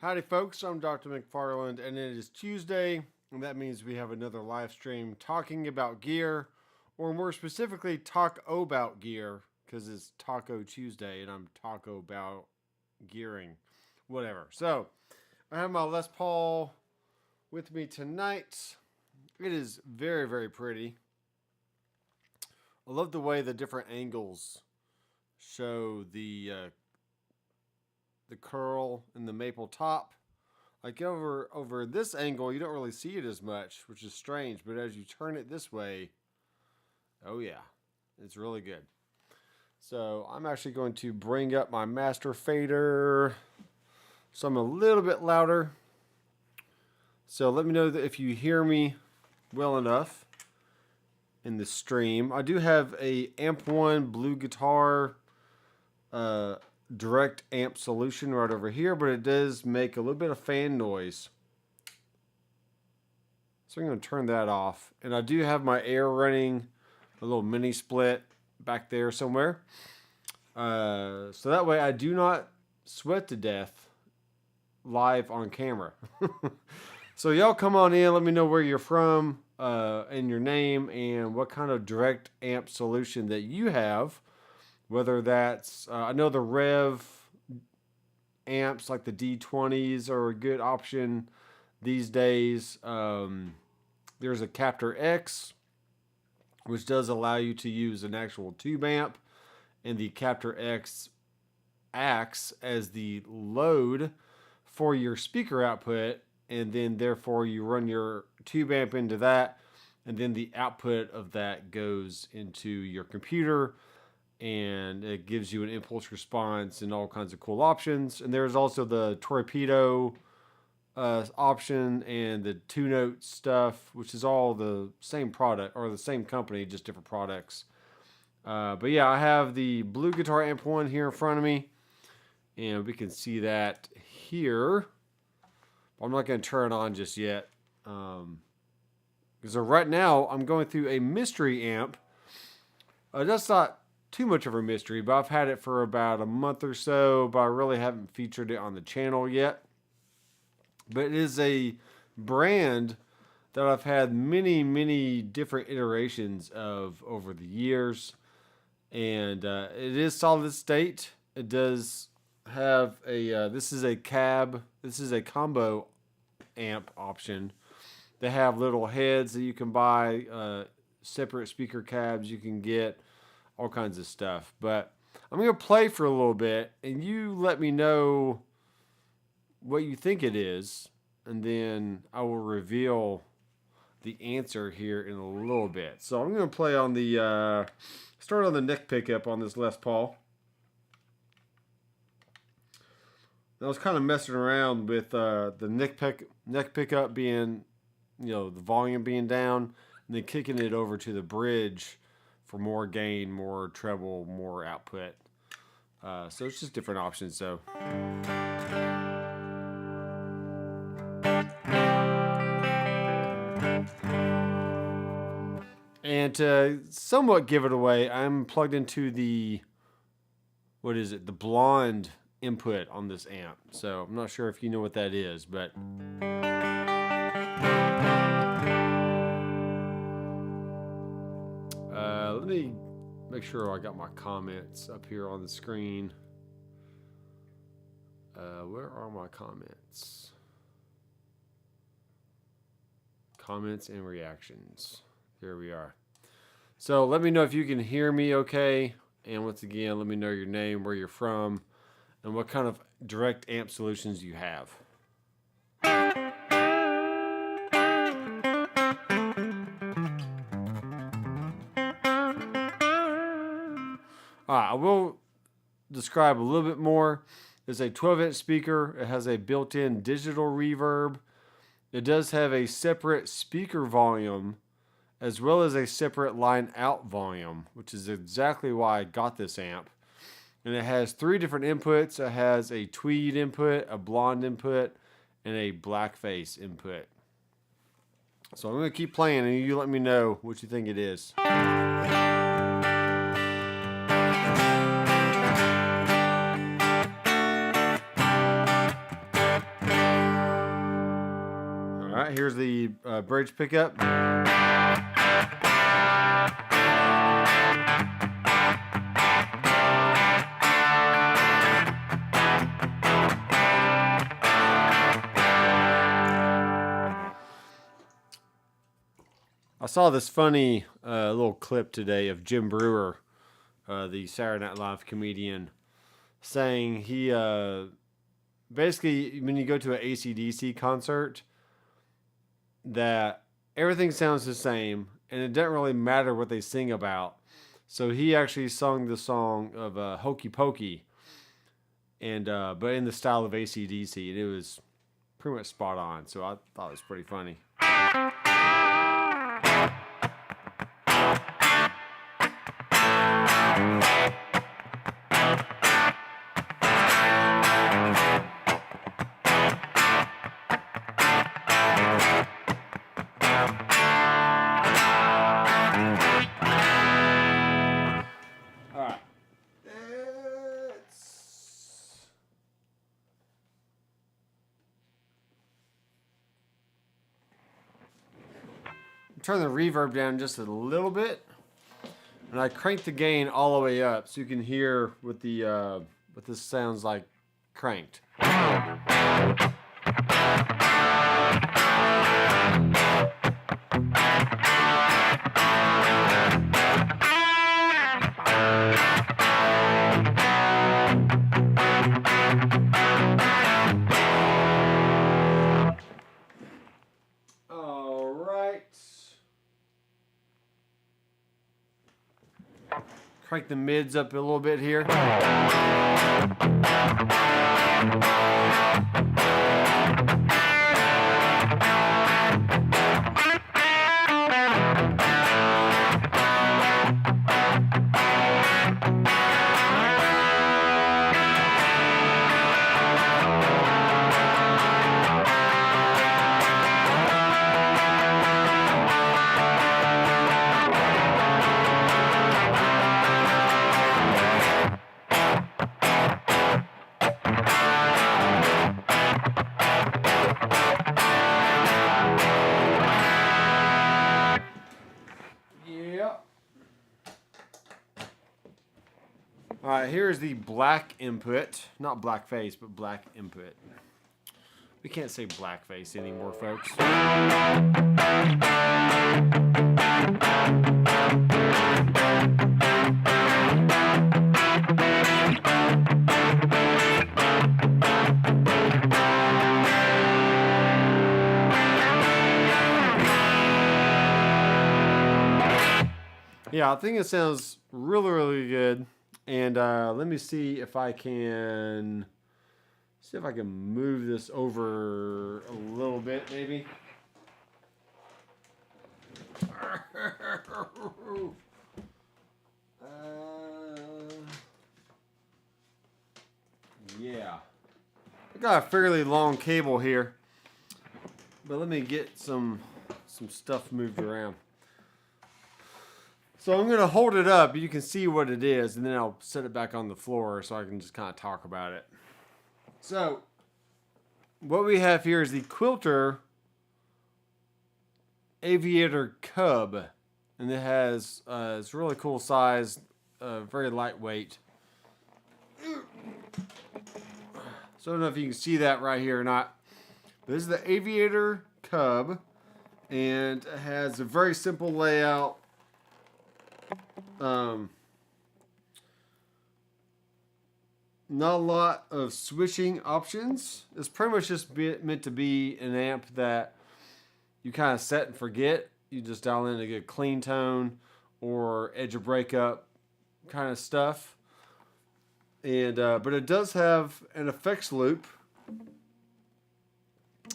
Howdy folks, I'm Doctor McFarland and it is Tuesday, and that means we have another live stream talking about gear, or more specifically Tac-O-Bout gear, because it's Taco Tuesday and I'm Tac-O-Bout gearing, whatever. So, I have my Les Paul with me tonight. It is very, very pretty. I love the way the different angles show the curl and the maple top. Like over this angle, you don't really see it as much, which is strange. But as you turn it this way, oh yeah, it's really good. So I'm actually going to bring up my master fader, so I'm a little bit louder. So let me know that if you hear me well enough in the stream. I do have a Amp One Blue Guitar direct amp solution right over here, but it does make a little bit of fan noise. So I'm going to turn that off. And I do have my air running, a little mini split back there somewhere. So that way I do not sweat to death live on camera. So y'all come on in, let me know where you're from, and your name, and what kind of direct amp solution that you have. Whether that's, I know the Rev amps like the D20s are a good option these days. There's a Captor X, which does allow you to use an actual tube amp, and the Captor X acts as the load for your speaker output, and then therefore you run your tube amp into that, and then the output of that goes into your computer, and it gives you an impulse response and all kinds of cool options. And there's also the torpedo option and the two-note stuff, which is all the same product, or the same company, just different products. But yeah, I have the Blue Guitar Amp 1 here in front of me, and we can see that here. I'm not going to turn it on just yet. Because right now, I'm going through a mystery amp. That's not too much of a mystery, but I've had it for about a month or so, but I really haven't featured it on the channel yet. But it is a brand that I've had many different iterations of over the years, and it is solid state. It does have a this is a combo amp option. They have little heads that you can buy, separate speaker cabs you can get, all kinds of stuff. But I'm going to play for a little bit, and you let me know what you think it is, and then I will reveal the answer here in a little bit. So I'm going to play on the, start on the neck pickup on this Les Paul. I was kind of messing around with the neck pickup being, the volume being down, and then kicking it over to the bridge for more gain, more treble, more output. So it's just different options. So. And to somewhat give it away, I'm plugged into the, the blonde input on this amp. So I'm not sure if you know what that is, but. Let me make sure I got my comments up here on the screen. Where are my comments? Comments and reactions. Here we are. So let me know if you can hear me okay. And once again, let me know your name, where you're from, and what kind of direct amp solutions you have. I will describe a little bit more. It's a 12-inch speaker. It has a built-in digital reverb. It does have a separate speaker volume as well as a separate line out volume, which is exactly why I got this amp. And it has 3 different inputs. It has a tweed input, a blonde input, and a blackface input. So I'm going to keep playing, and you let me know what you think it is. right, here's the bridge pickup. I saw this funny little clip today of Jim Brewer, the Saturday Night Live comedian, saying he basically, when you go to an AC/DC concert, that everything sounds the same and it doesn't really matter what they sing about. So he actually sung the song of Hokey Pokey, and but in the style of AC/DC, and it was pretty much spot on. So I thought it was pretty funny. Turn the reverb down just a little bit, and I crank the gain all the way up so you can hear what the what this sounds like cranked. Crank the mids up a little bit here. Alright, here's the black input. Not blackface, but black input. We can't say blackface anymore, folks. Yeah, I think it sounds really, really good. And let me see if I can move this over a little bit, maybe. Yeah, I got a fairly long cable here, but let me get some stuff moved around. So I'm going to hold it up. You can see what it is, and then I'll set it back on the floor so I can just kind of talk about it. So what we have here is the Quilter Aviator Cub, and it has it's a really cool size, very lightweight. So I don't know if you can see that right here or not. But this is the Aviator Cub, and it has a very simple layout. Not a lot of switching options. It's pretty much just meant to be an amp that you kind of set and forget. You just dial in a good clean tone or edge of breakup kind of stuff. And but it does have an effects loop,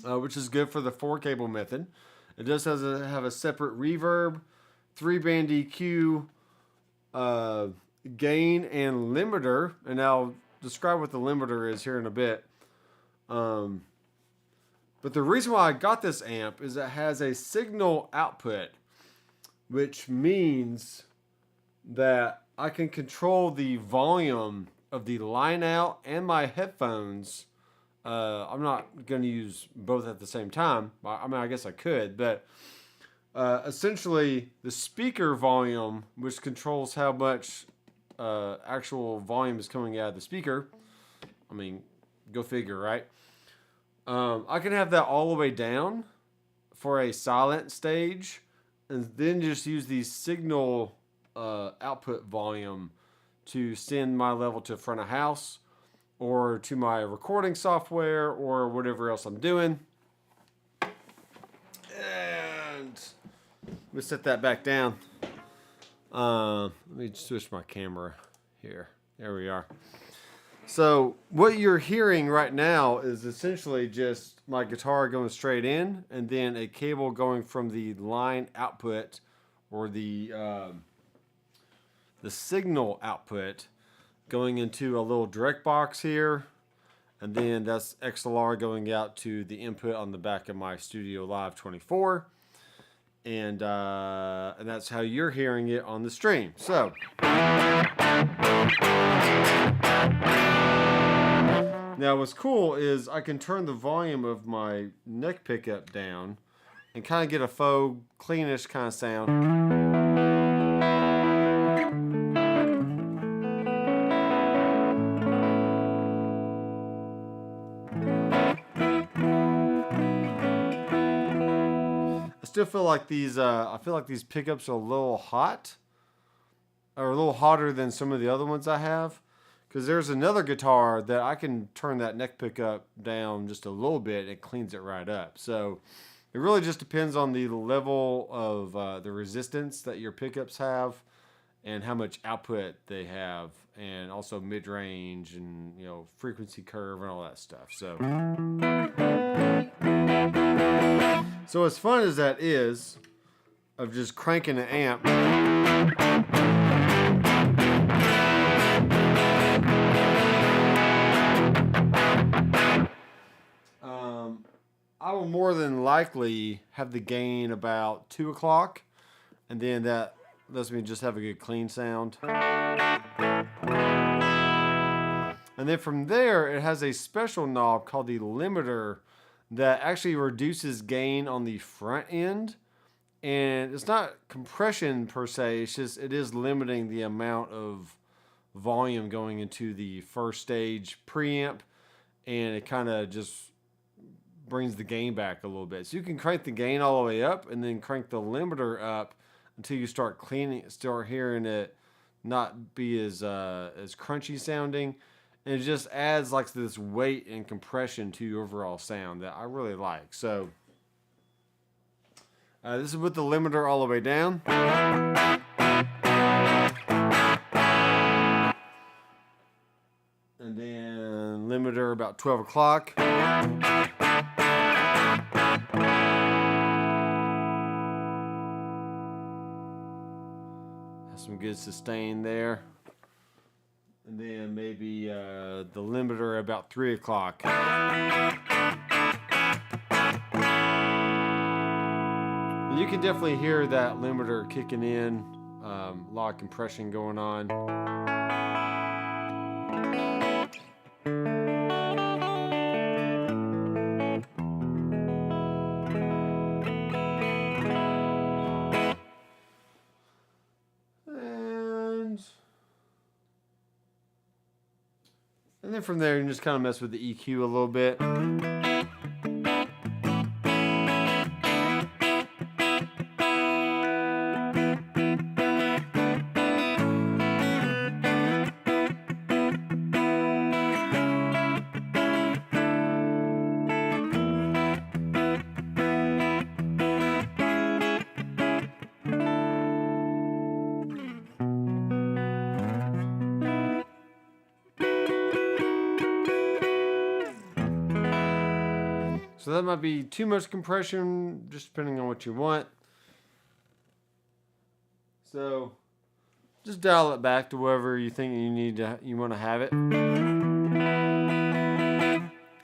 which is good for the 4-cable method. It does have a separate reverb, 3-band EQ, gain, and limiter, and I'll describe what the limiter is here in a bit. But the reason why I got this amp is it has a signal output, which means that I can control the volume of the line out and my headphones I'm not going to use both at the same time. I mean, I guess I could, but essentially the speaker volume, which controls how much actual volume is coming out of the speaker. I mean, go figure, right? I can have that all the way down for a silent stage, and then just use the signal output volume to send my level to front of house or to my recording software or whatever else I'm doing. And let me set that back down. Let me switch my camera here. There we are. So what you're hearing right now is essentially just my guitar going straight in, and then a cable going from the line output or the signal output going into a little direct box here, and then that's XLR going out to the input on the back of my Studio Live 24, and that's how you're hearing it on the stream. So now what's cool is I can turn the volume of my neck pickup down and kind of get a faux cleanish kind of sound. I still feel like these pickups are a little hot, or a little hotter than some of the other ones I have. Because there's another guitar that I can turn that neck pickup down just a little bit and it cleans it right up. So it really just depends on the level of the resistance that your pickups have and how much output they have, and also mid-range and, you know, frequency curve and all that stuff. So as fun as that is, of just cranking an amp, I will more than likely have the gain about 2 o'clock, and then that lets me just have a good clean sound. And then from there, it has a special knob called the limiter that actually reduces gain on the front end. And it's not compression per se, it's just it is limiting the amount of volume going into the first stage preamp, and it kind of just brings the gain back a little bit. So you can crank the gain all the way up and then crank the limiter up until you start hearing it not be as crunchy sounding. And it just adds like this weight and compression to your overall sound that I really like. So this is with the limiter all the way down. And then limiter about 12 o'clock. Some good sustain there. And then maybe the limiter about 3 o'clock. And you can definitely hear that limiter kicking in. A lot of compression going on. And then from there, you can just kind of mess with the EQ a little bit. So that might be too much compression, just depending on what you want. So just dial it back to wherever you think you want to have it.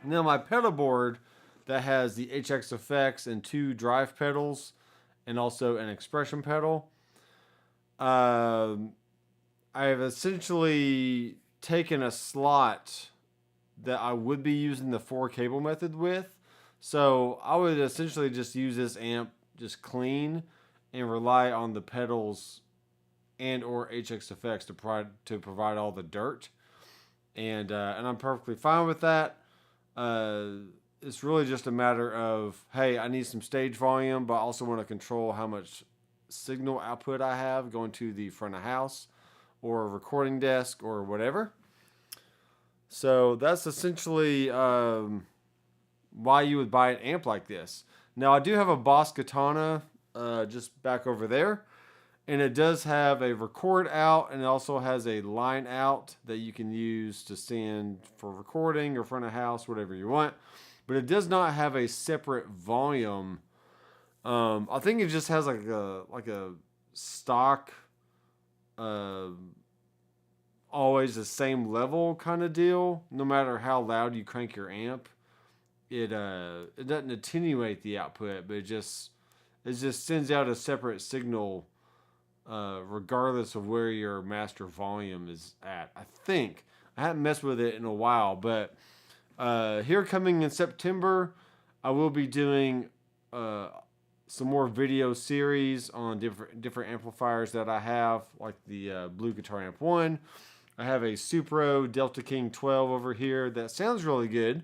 Now my pedal board that has the HX effects and 2 drive pedals and also an expression pedal. I have essentially taken a slot that I would be using the 4 cable method with. So I would essentially just use this amp just clean and rely on the pedals and or HX effects to provide all the dirt. And I'm perfectly fine with that. It's really just a matter of, hey, I need some stage volume, but I also want to control how much signal output I have going to the front of house or a recording desk or whatever. So that's essentially why you would buy an amp like this. Now, I do have a Boss Katana just back over there, and it does have a record out, and it also has a line out that you can use to send for recording or front of house, whatever you want. But it does not have a separate volume. I think it just has like a stock, always the same level kind of deal. No matter how loud you crank your amp, it doesn't attenuate the output, but it just sends out a separate signal, regardless of where your master volume is at. I think I haven't messed with it in a while, but here coming in September, I will be doing some more video series on different amplifiers that I have, like the Blue Guitar Amp 1. I have a Supro Delta King 12 over here that sounds really good.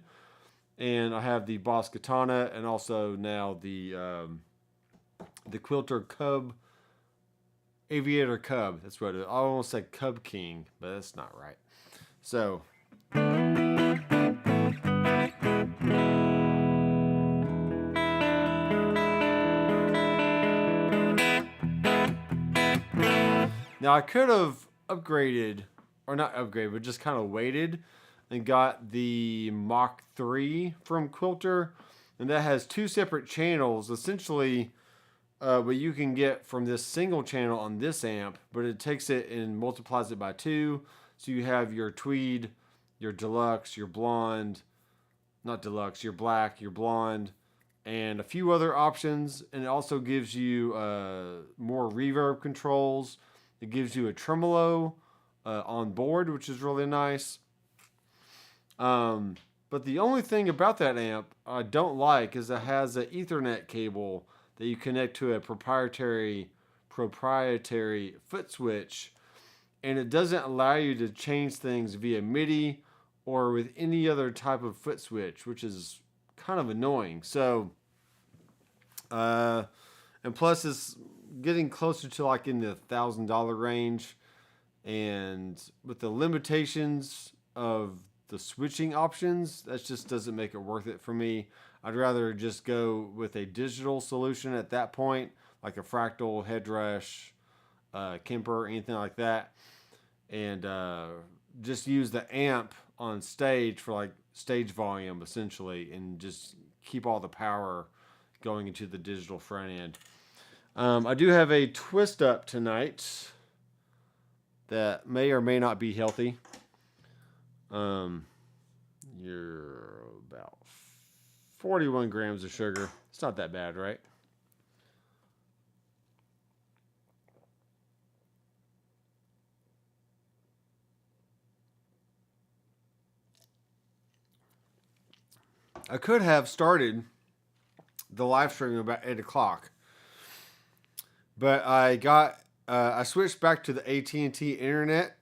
And I have the Boss Katana, and also now the Quilter Cub, Aviator Cub. That's what it is. I almost said Cub King, but that's not right. So. Now, I could have upgraded, or not upgraded, but just kind of waited and got the Mach 3 from Quilter. And that has 2 separate channels, essentially what you can get from this single channel on this amp, but it takes it and multiplies it by 2. So you have your tweed, your deluxe, your blonde, not deluxe, your black, your blonde, and a few other options. And it also gives you more reverb controls. It gives you a tremolo on board, which is really nice. But the only thing about that amp I don't like is it has an Ethernet cable that you connect to a proprietary foot switch, and it doesn't allow you to change things via MIDI or with any other type of foot switch, which is kind of annoying. So, and plus it's getting closer to like in the $1,000 range, and with the limitations of the switching options, that just doesn't make it worth it for me. I'd rather just go with a digital solution at that point, like a Fractal, Headrush, Kemper, anything like that, and just use the amp on stage for like stage volume essentially, and just keep all the power going into the digital front end. I do have a twist up tonight that may or may not be healthy. You're about 41 grams of sugar. It's not that bad, right? I could have started the live stream about 8 o'clock, but I switched back to the AT&T internet,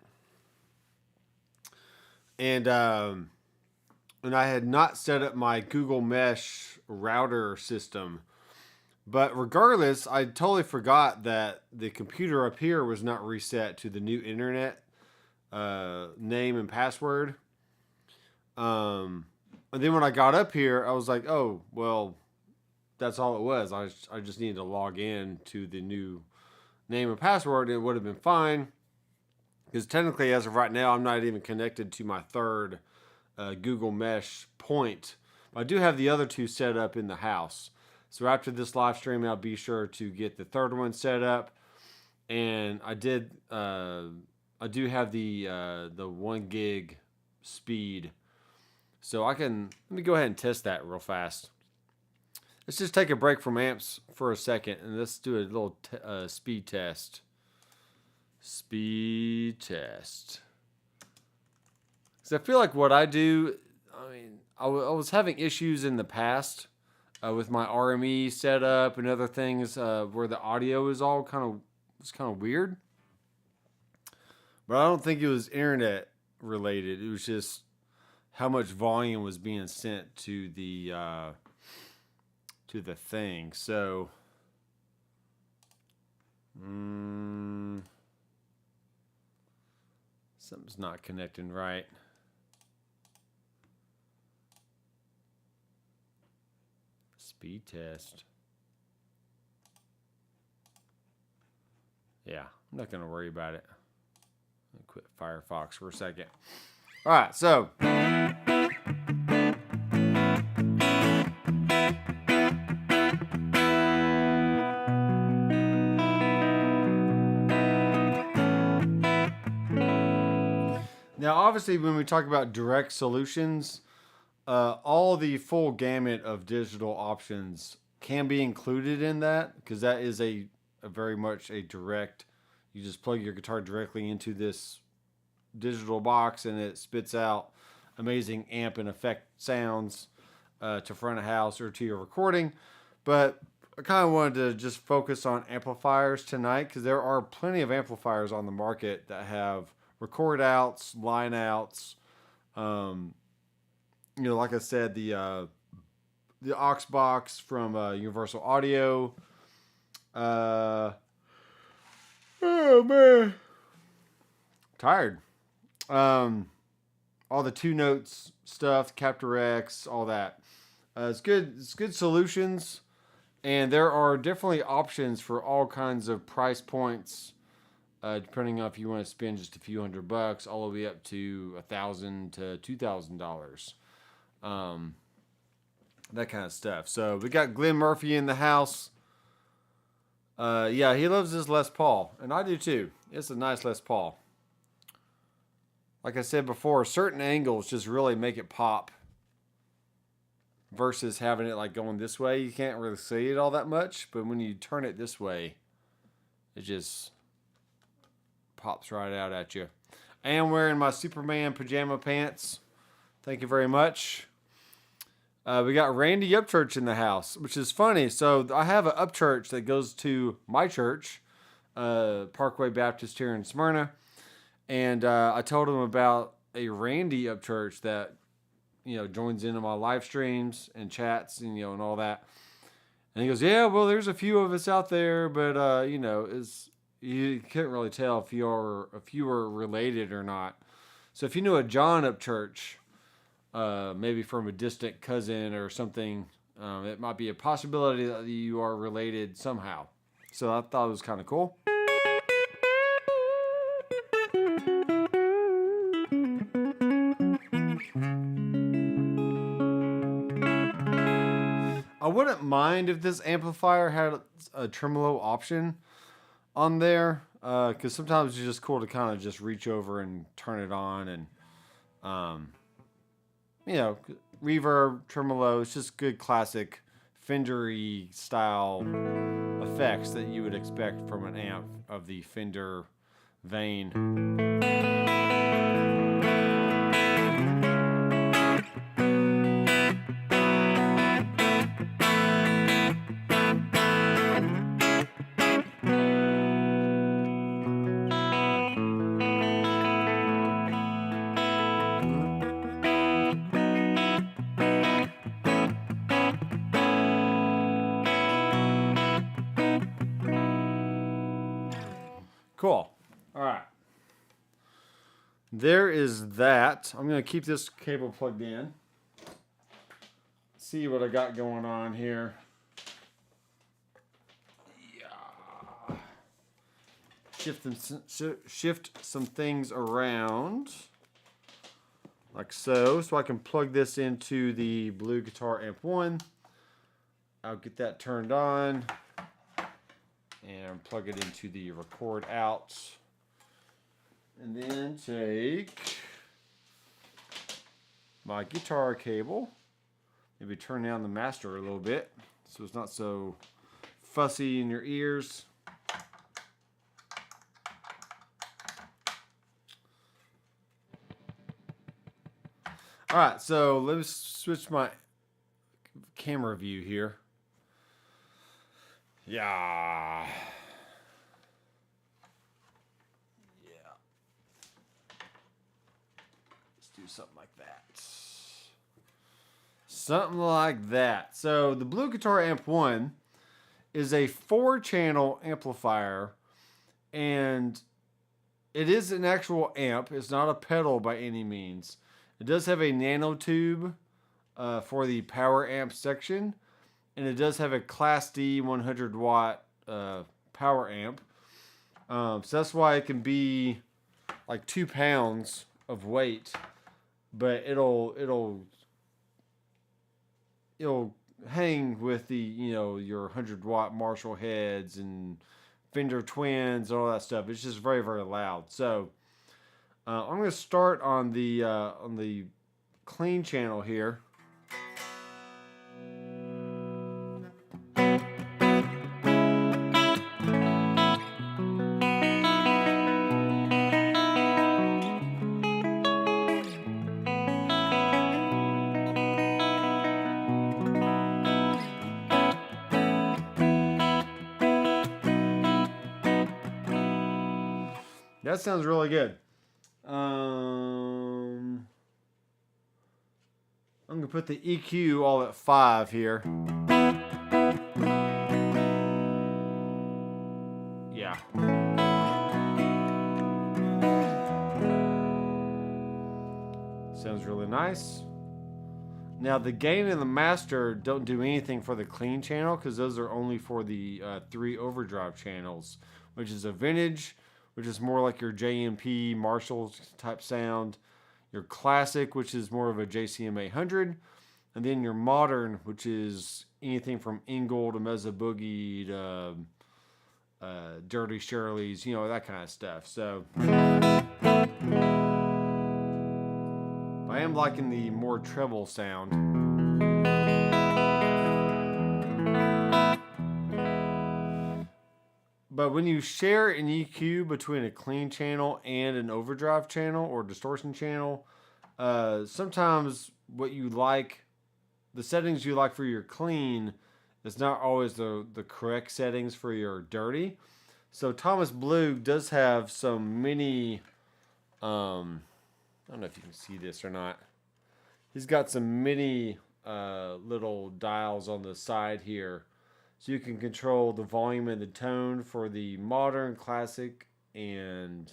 and I had not set up my Google Mesh router system. But regardless, I totally forgot that the computer up here was not reset to the new internet name and password. And then when I got up here, I was like, oh, well, that's all it was. I just needed to log in to the new name and password, and it would have been fine. Because technically, as of right now, I'm not even connected to my third Google Mesh point. But I do have the other 2 set up in the house. So after this live stream, I'll be sure to get the third one set up. And I do have the 1 gig speed. So let me go ahead and test that real fast. Let's just take a break from amps for a second, and let's do a little speed test. Speed test. Because I feel like what I do, I was having issues in the past with my RME setup and other things where the audio is all kind of weird. But I don't think it was internet related. It was just how much volume was being sent to the thing. So something's not connecting right. Speed test. Yeah, I'm not gonna worry about it. I'll quit Firefox for a second. All right, so now obviously when we talk about direct solutions, all the full gamut of digital options can be included in that, because that is a very much a direct. You just plug your guitar directly into this digital box and it spits out amazing amp and effect sounds to front of house or to your recording. But I kind of wanted to just focus on amplifiers tonight, because there are plenty of amplifiers on the market that have record outs, line outs. Like I said, the aux box from Universal Audio. Oh man, tired. All the 2 notes stuff, Captor X, all that. It's good. It's good solutions, and there are definitely options for all kinds of price points. Depending on if you want to spend just a few $100, all the way up to $1,000 to $2,000. That kind of stuff. So we got Glenn Murphy in the house. Yeah, he loves his Les Paul, and I do too. It's a nice Les Paul. Like I said before, certain angles just really make it pop. Versus having it like going this way, you can't really see it all that much. But when you turn it this way, it just pops right out at you. I am wearing my Superman pajama pants. Thank you very much. We got Randy Upchurch in the house, which is funny. So I have an Upchurch that goes to my church, Parkway Baptist here in Smyrna. And I told him about a Randy Upchurch that, joins into my live streams and chats and, and all that. And he goes, yeah, well, there's a few of us out there, but, you couldn't really tell if you were related or not. So if you knew a John Upchurch, maybe from a distant cousin or something, it might be a possibility that you are related somehow. So I thought it was kind of cool. I wouldn't mind if this amplifier had a tremolo option on there, because sometimes it's just cool to kind of just reach over and turn it on, and reverb, tremolo. It's just good classic Fender-y style effects that you would expect from an amp of the Fender vein. Cool. All right. There is that. I'm going to keep this cable plugged in. See what I got going on here. Yeah. Shift some things around. Like so. So I can plug this into the Blue Guitar Amp 1. I'll get that turned on. And plug it into the record out. And then take my guitar cable. Maybe turn down the master a little bit so it's not so fussy in your ears. All right, so let me switch my camera view here. Yeah. Let's do something like that. Something like that. So the Blue Guitar Amp 1 is a 4-channel amplifier, and it is an actual amp. It's not a pedal by any means. It does have a nanotube for the power amp section, and it does have a Class D 100 watt power amp. So that's why it can be like 2 pounds of weight, but it'll hang with the, your 100 watt Marshall heads and Fender Twins and all that stuff. It's just very, very loud. So I'm going to start on the clean channel here. That sounds really good. I'm going to put the EQ all at 5 here. Yeah. Sounds really nice. Now the gain and the master don't do anything for the clean channel, because those are only for the 3 overdrive channels, which is a vintage, which is more like your JMP Marshall type sound, your classic, which is more of a JCM 800, and then your modern, which is anything from Ingle to Mezza Boogie to Dirty Shirley's, that kind of stuff. So I am liking the more treble sound. But when you share an EQ between a clean channel and an overdrive channel or distortion channel, sometimes what you like, the settings you like for your clean, is not always the correct settings for your dirty. So Thomas Blue does have some mini, I don't know if you can see this or not. He's got some mini little dials on the side here. So you can control the volume and the tone for the modern, classic, and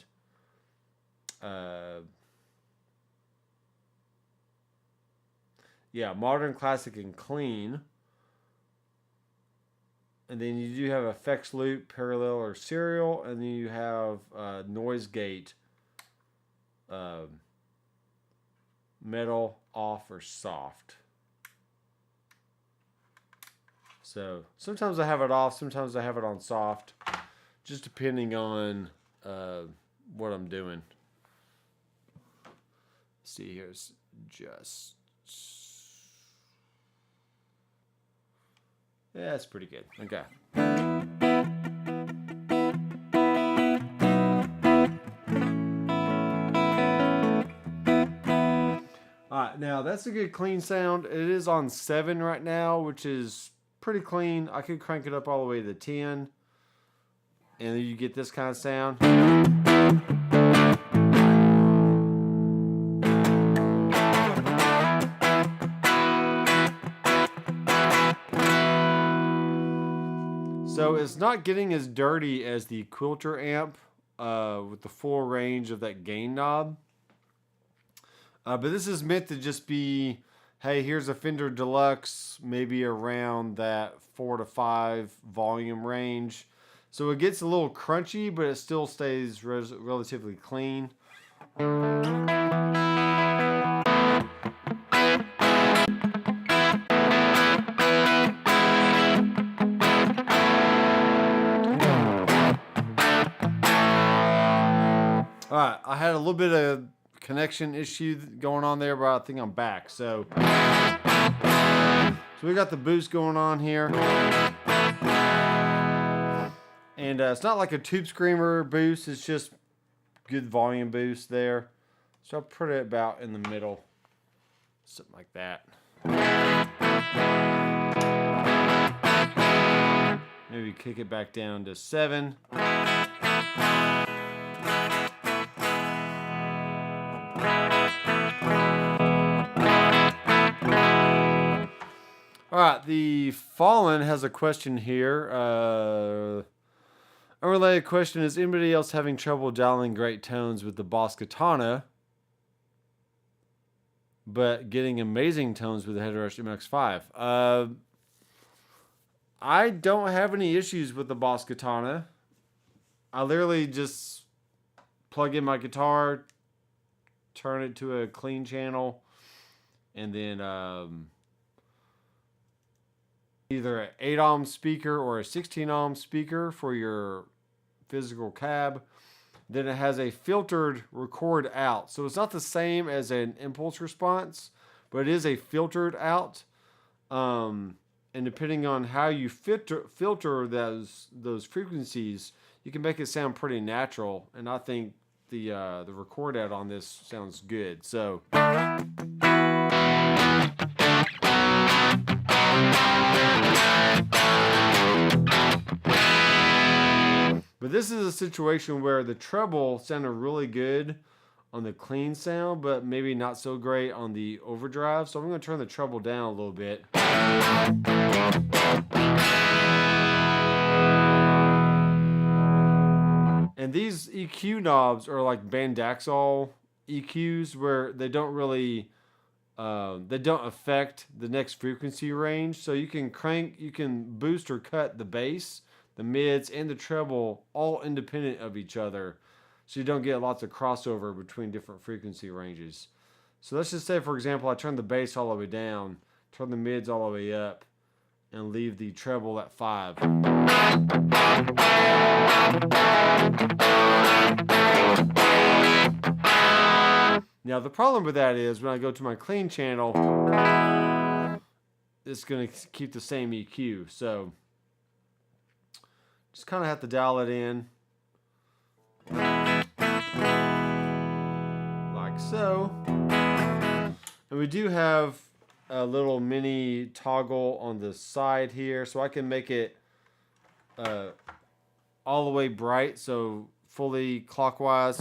modern, classic, and clean. And then you do have effects loop, parallel, or serial, and then you have noise gate, metal, off, or soft. So sometimes I have it off, sometimes I have it on soft, just depending on what I'm doing. Let's see, here's just, yeah, it's pretty good. Okay. Alright, now that's a good clean sound. It is on 7 right now, which is pretty clean. I could crank it up all the way to 10, and then you get this kind of sound. So it's not getting as dirty as the Quilter amp with the full range of that gain knob. But this is meant to just be, hey, here's a Fender Deluxe, maybe around that 4 to 5 volume range. So it gets a little crunchy, but it still stays relatively clean. Alright, I had a little bit of connection issue going on there, but I think I'm back. So we got the boost going on here. And it's not like a tube screamer boost, it's just good volume boost there. So I'll put it about in the middle. Something like that. Maybe kick it back down to 7. All right, the Fallen has a question here. Unrelated question: is anybody else having trouble dialing great tones with the Boss Katana, but getting amazing tones with the Headrush MX5? I don't have any issues with the Boss Katana. I literally just plug in my guitar, turn it to a clean channel, and then either an 8-ohm speaker or a 16-ohm speaker for your physical cab. Then it has a filtered record out. So it's not the same as an impulse response, but it is a filtered out. And depending on how you filter those frequencies, you can make it sound pretty natural. And I think the record out on this sounds good. So but this is a situation where the treble sounded really good on the clean sound, but maybe not so great on the overdrive. So I'm going to turn the treble down a little bit. And these EQ knobs are like Bandaxol EQs, where they don't really they don't affect the next frequency range. So you can boost or cut the bass, the mids, and the treble all independent of each other. So you don't get lots of crossover between different frequency ranges. So let's just say, for example, I turn the bass all the way down, turn the mids all the way up, and leave the treble at 5. Now the problem with that is when I go to my clean channel, it's going to keep the same EQ. So just kind of have to dial it in. Like so. And we do have a little mini toggle on the side here, so I can make it all the way bright, so fully clockwise.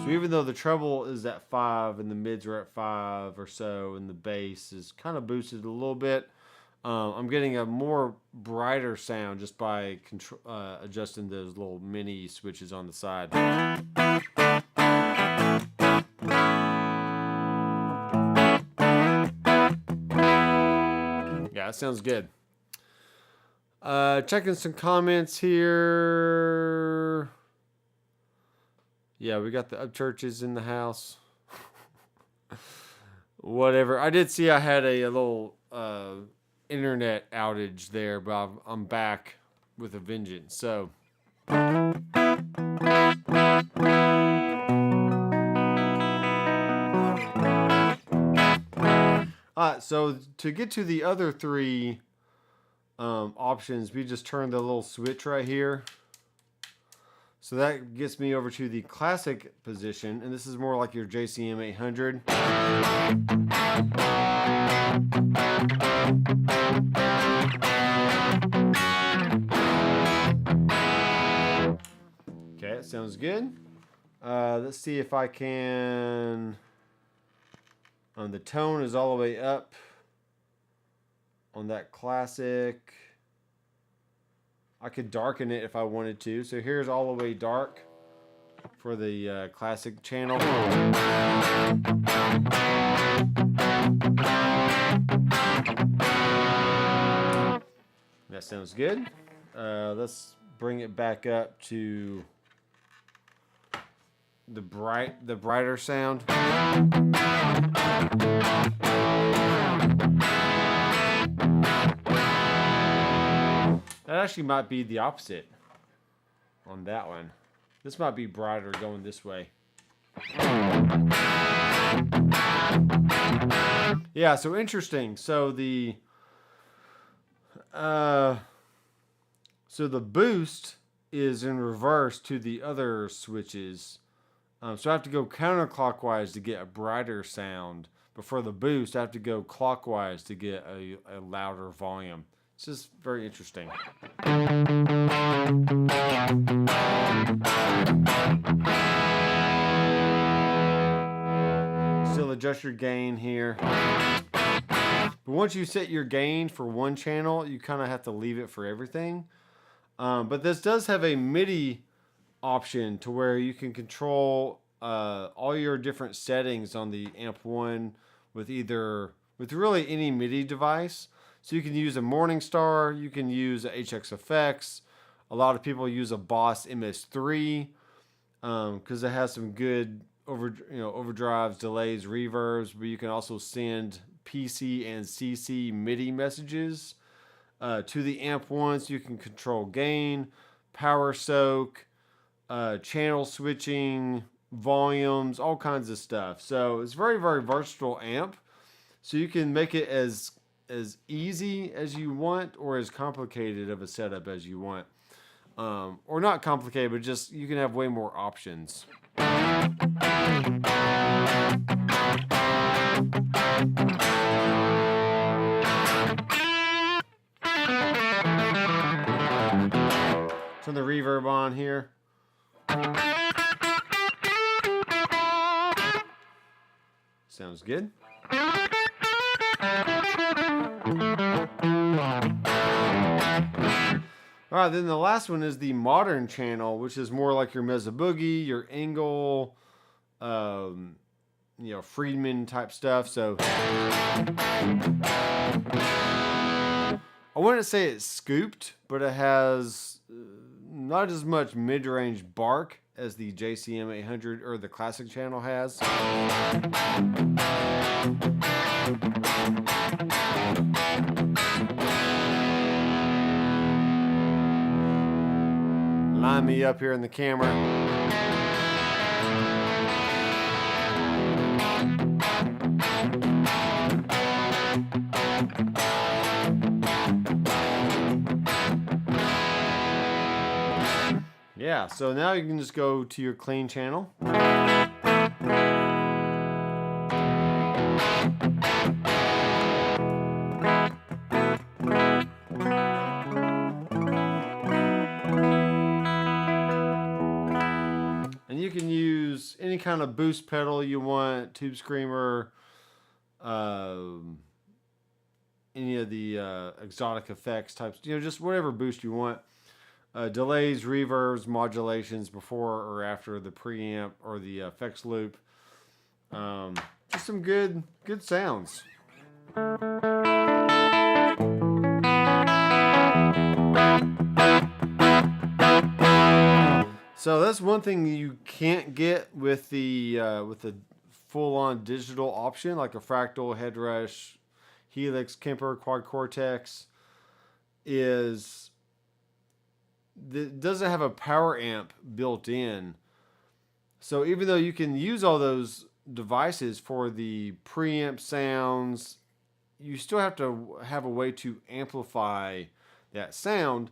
So even though the treble is at 5 and the mids are at 5 or so, and the bass is kind of boosted a little bit, I'm getting a more brighter sound just by adjusting those little mini switches on the side. Yeah, that sounds good. Checking some comments here. Yeah, we got the Upchurches in the house. Whatever. I did see I had a little internet outage there, but I'm back with a vengeance. So so to get to the other 3 options, we just turn the little switch right here. So that gets me over to the classic position, and this is more like your JCM 800. Okay, that sounds good. Let's see if I can... the tone is all the way up on that classic. I could darken it if I wanted to. So here's all the way dark for the classic channel. That sounds good. Let's bring it back up to the brighter sound. That actually might be the opposite on that one. This might be brighter going this way. Yeah, so interesting. So the boost is in reverse to the other switches. So I have to go counterclockwise to get a brighter sound. But for the boost, I have to go clockwise to get a louder volume. It's just very interesting. Still adjust your gain here. But once you set your gain for one channel, you kind of have to leave it for everything. But this does have a MIDI option to where you can control all your different settings on the Amp 1 with really any MIDI device. So you can use a Morningstar, you can use a HX Effects. A lot of people use a Boss MS3 because it has some good overdrives, delays, reverbs, but you can also send PC and CC MIDI messages to the Amp 1, so you can control gain, power soak, channel switching, volumes, all kinds of stuff. So it's very, very versatile amp. So you can make it as easy as you want or as complicated of a setup as you want. Or not complicated, but just you can have way more options. Turn the reverb on here. Sounds good. All right, then the last one is the modern channel, which is more like your Mesa Boogie, your Engel, Friedman type stuff. So I wouldn't say it's scooped, but it has not as much mid-range bark as the JCM 800 or the classic channel has. Line me up here in the camera. Yeah, so now you can just go to your clean channel. And you can use any kind of boost pedal you want, tube screamer, any of the exotic effects types, just whatever boost you want. Delays, reverbs, modulations before or after the preamp or the effects loop. Just some good sounds. So that's one thing you can't get with the full-on digital option, like a Fractal, Headrush, Helix, Kemper, Quad Cortex, is it doesn't have a power amp built in. So even though you can use all those devices for the preamp sounds, you still have to have a way to amplify that sound.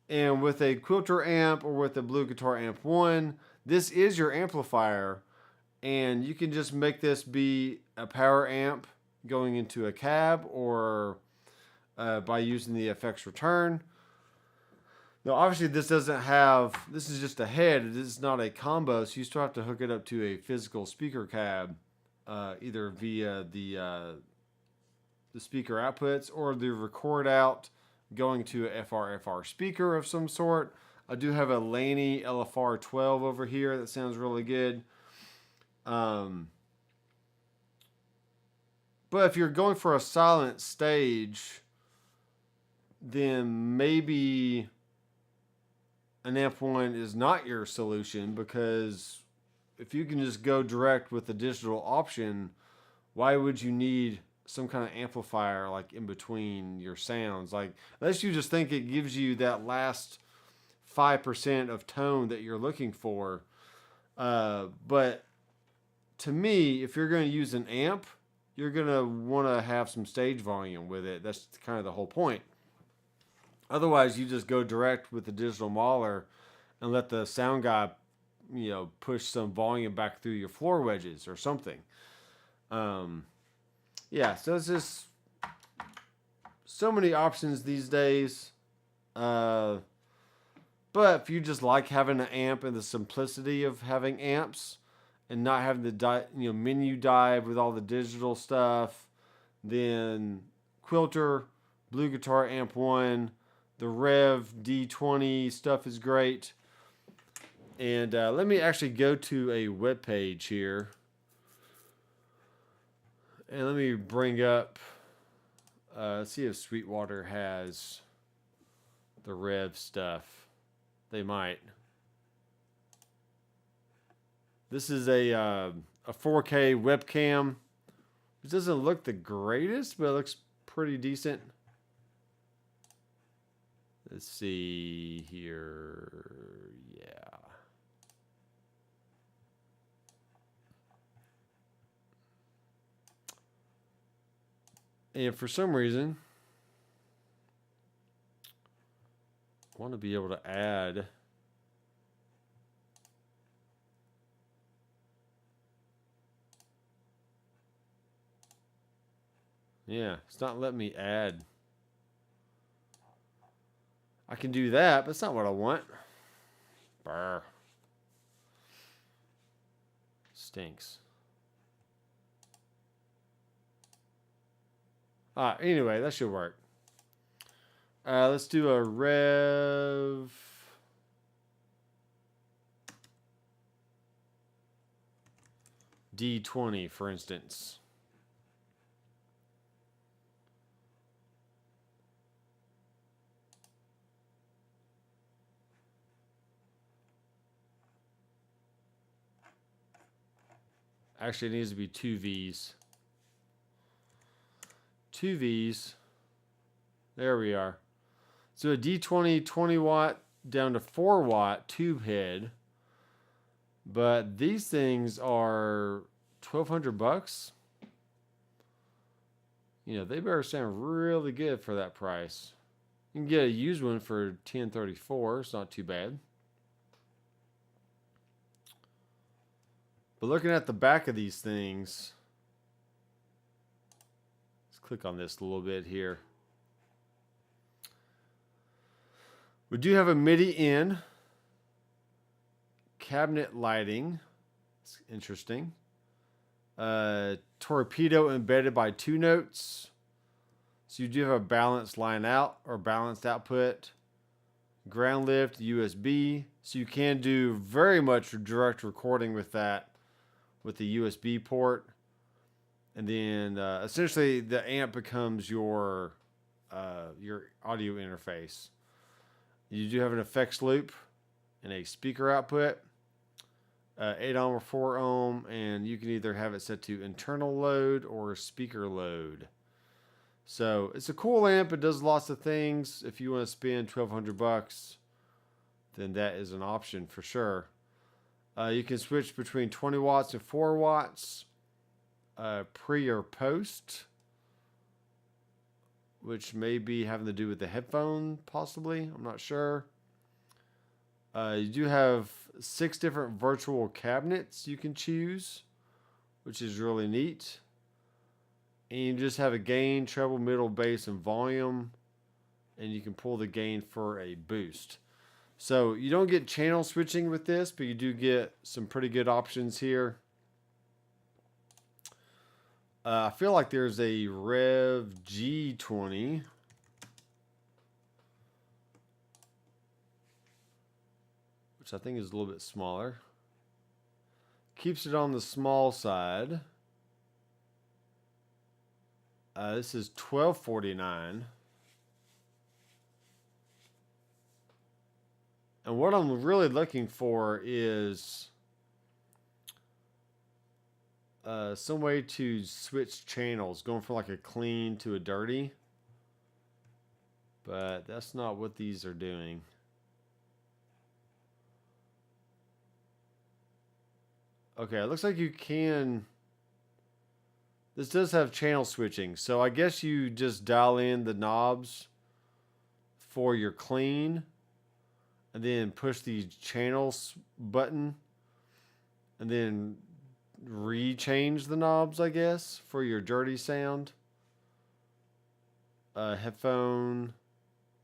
And with a Quilter amp or with a Blue Guitar Amp 1, this is your amplifier. And you can just make this be a power amp going into a cab or by using the effects return. Now, obviously, this is just a head. It is not a combo, so you still have to hook it up to a physical speaker cab, either via the speaker outputs or the record out going to a FR speaker of some sort. I do have a Laney LFR 12 over here that sounds really good. But if you're going for a silent stage, then maybe an Amp 1 is not your solution, because if you can just go direct with the digital option, why would you need some kind of amplifier like in between your sounds? Like, unless you just think it gives you that last 5% of tone that you're looking for. But to me, if you're going to use an amp, you're going to want to have some stage volume with it. That's kind of the whole point. Otherwise, you just go direct with the digital mauler and let the sound guy push some volume back through your floor wedges or something. Yeah, so it's just so many options these days. But if you just like having an amp and the simplicity of having amps and not having the menu dive with all the digital stuff, then Quilter, Blue Guitar Amp 1, the Rev D20 stuff is great. And let me actually go to a web page here. And let me bring up, let's see if Sweetwater has the Rev stuff. They might. This is a 4K webcam. It doesn't look the greatest, but it looks pretty decent. Let's see here. Yeah. And for some reason, I want to be able to add it's not letting me add. I can do that, but it's not what I want. Brr. Stinks. Anyway, that should work. Let's do a Rev. D20, for instance. Actually, it needs to be 2 Vs. 2 Vs. There we are. So a D20 20 watt down to 4 watt tube head. But these things are $1,200. They better sound really good for that price. You can get a used one for $1034. It's not too bad. But looking at the back of these things, let's click on this a little bit here. We do have a MIDI in, cabinet lighting, it's interesting. Torpedo embedded by 2 notes. So you do have a balanced line out or balanced output. Ground lift, USB. So you can do very much direct recording with that, with the USB port. And then essentially the amp becomes your audio interface. You do have an effects loop and a speaker output, 8 ohm or 4 ohm, and you can either have it set to internal load or speaker load. So it's a cool amp. It does lots of things. If you want to spend $1,200, then that is an option for sure. You can switch between 20 watts and 4 watts, pre or post, which may be having to do with the headphone, possibly. I'm not sure. You do have 6 different virtual cabinets you can choose, which is really neat. And you just have a gain, treble, middle, bass, and volume. And you can pull the gain for a boost. So you don't get channel switching with this, but you do get some pretty good options here. I feel like there's a Rev G20. Which I think is a little bit smaller. Keeps it on the small side. This is $1,249. And what I'm really looking for is some way to switch channels, going from like a clean to a dirty. But that's not what these are doing. Okay, it looks like you can. This does have channel switching, so I guess you just dial in the knobs for your clean and then push the channels button and then re-change the knobs, I guess, for your dirty sound. Headphone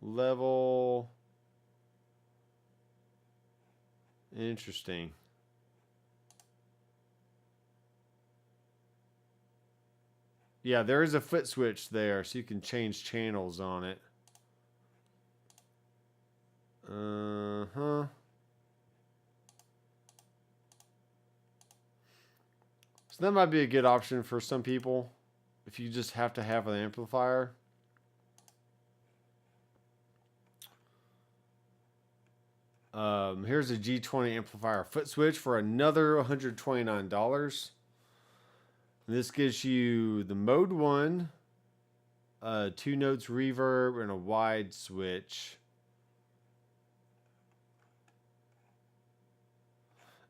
level. Interesting. Yeah, there is a foot switch there, so you can change channels on it. Uh-huh. So that might be a good option for some people if you just have to have an amplifier. Here's a G20 amplifier foot switch for another $129. And this gives you the mode 1, 2 notes reverb, and a wide switch.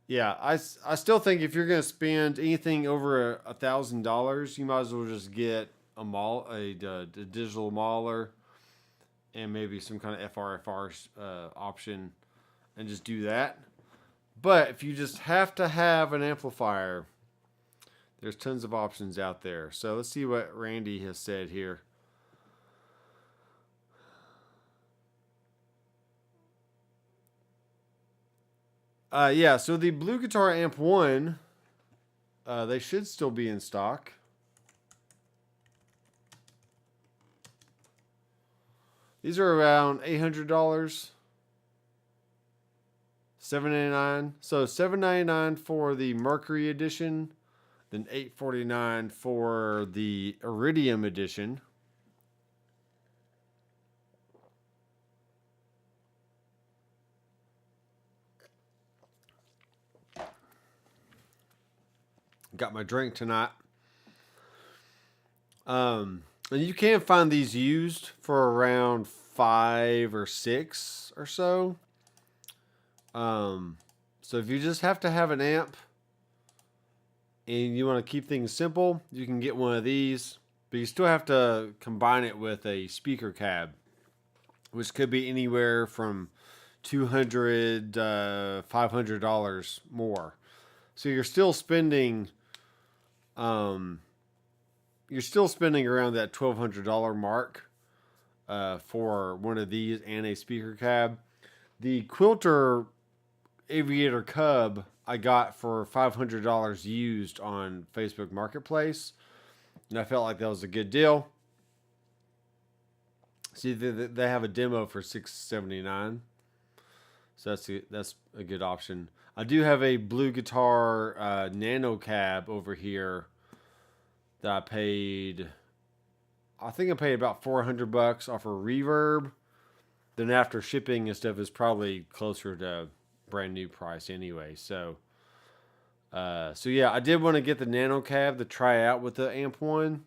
Yeah, I still think if you're going to spend anything over $1,000, you might as well just get a digital mauler and maybe some kind of FRFR option and just do that. But if you just have to have an amplifier, there's tons of options out there. So let's see what Randy has said here. Yeah, so the Blue Guitar Amp 1, they should still be in stock. These are around $800, $799. So $799 for the Mercury edition, then $849 for the Iridium edition. Got my drink tonight. And you can find these used for around $5 or $6 or so. So if you just have to have an amp and you want to keep things simple, you can get one of these. But you still have to combine it with a speaker cab, which could be anywhere from $200 $500 more. So you're still spending around that $1,200 mark for one of these and a speaker cab. The Quilter Aviator Cub I got for $500 used on Facebook Marketplace, and I felt like that was a good deal. See, they have a demo for $679, so that's a good option. I do have a Blue Guitar Nano Cab over here that I paid about $400 off a reverb. Then after shipping and stuff is probably closer to brand new price anyway. So yeah, I did want to get the Nano Cab to try out with the Amp 1,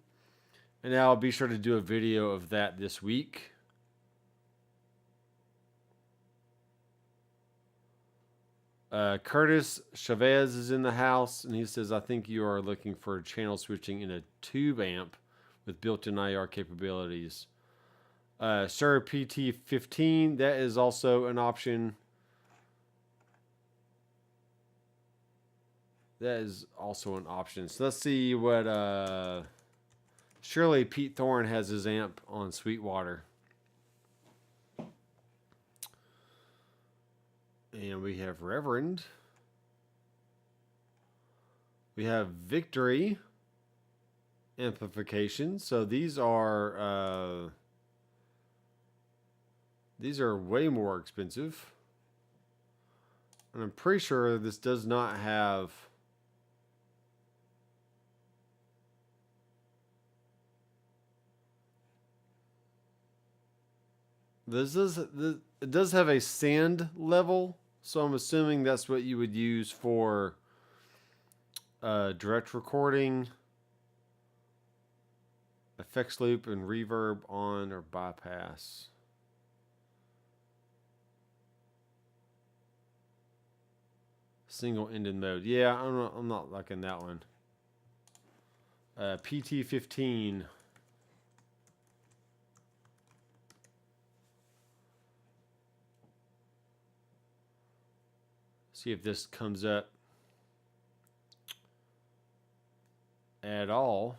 and I'll be sure to do a video of that this week. Curtis Chavez is in the house, and he says, I think you are looking for channel switching in a tube amp with built-in IR capabilities. Sir PT15, that is also an option. That is also an option. So let's see what surely Pete Thorne has his amp on Sweetwater. And we have Reverend. We have Victory amplification. So these are way more expensive. And I'm pretty sure this does not have it does have a sand level, so I'm assuming that's what you would use for direct recording, effects loop, and reverb on or bypass. Single-ended mode. Yeah, I'm not liking that one. PT15. See if this comes up. at all.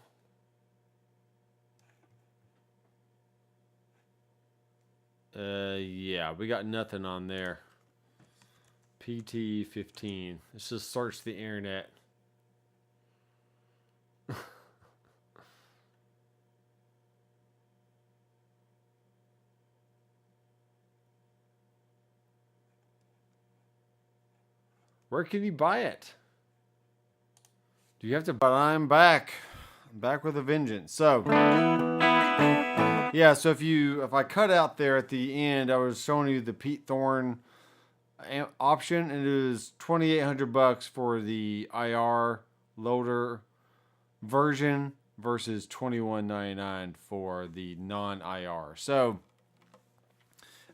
Yeah, we got nothing on there. PT15. Let's just search the internet. Where can you buy it? Do you have to? But I'm back. I'm back with a vengeance. So, yeah. So if I cut out there at the end, I was showing you the Pete Thorne option, and it was $2,800 for the IR loader version versus $2,199 for the non-IR. So,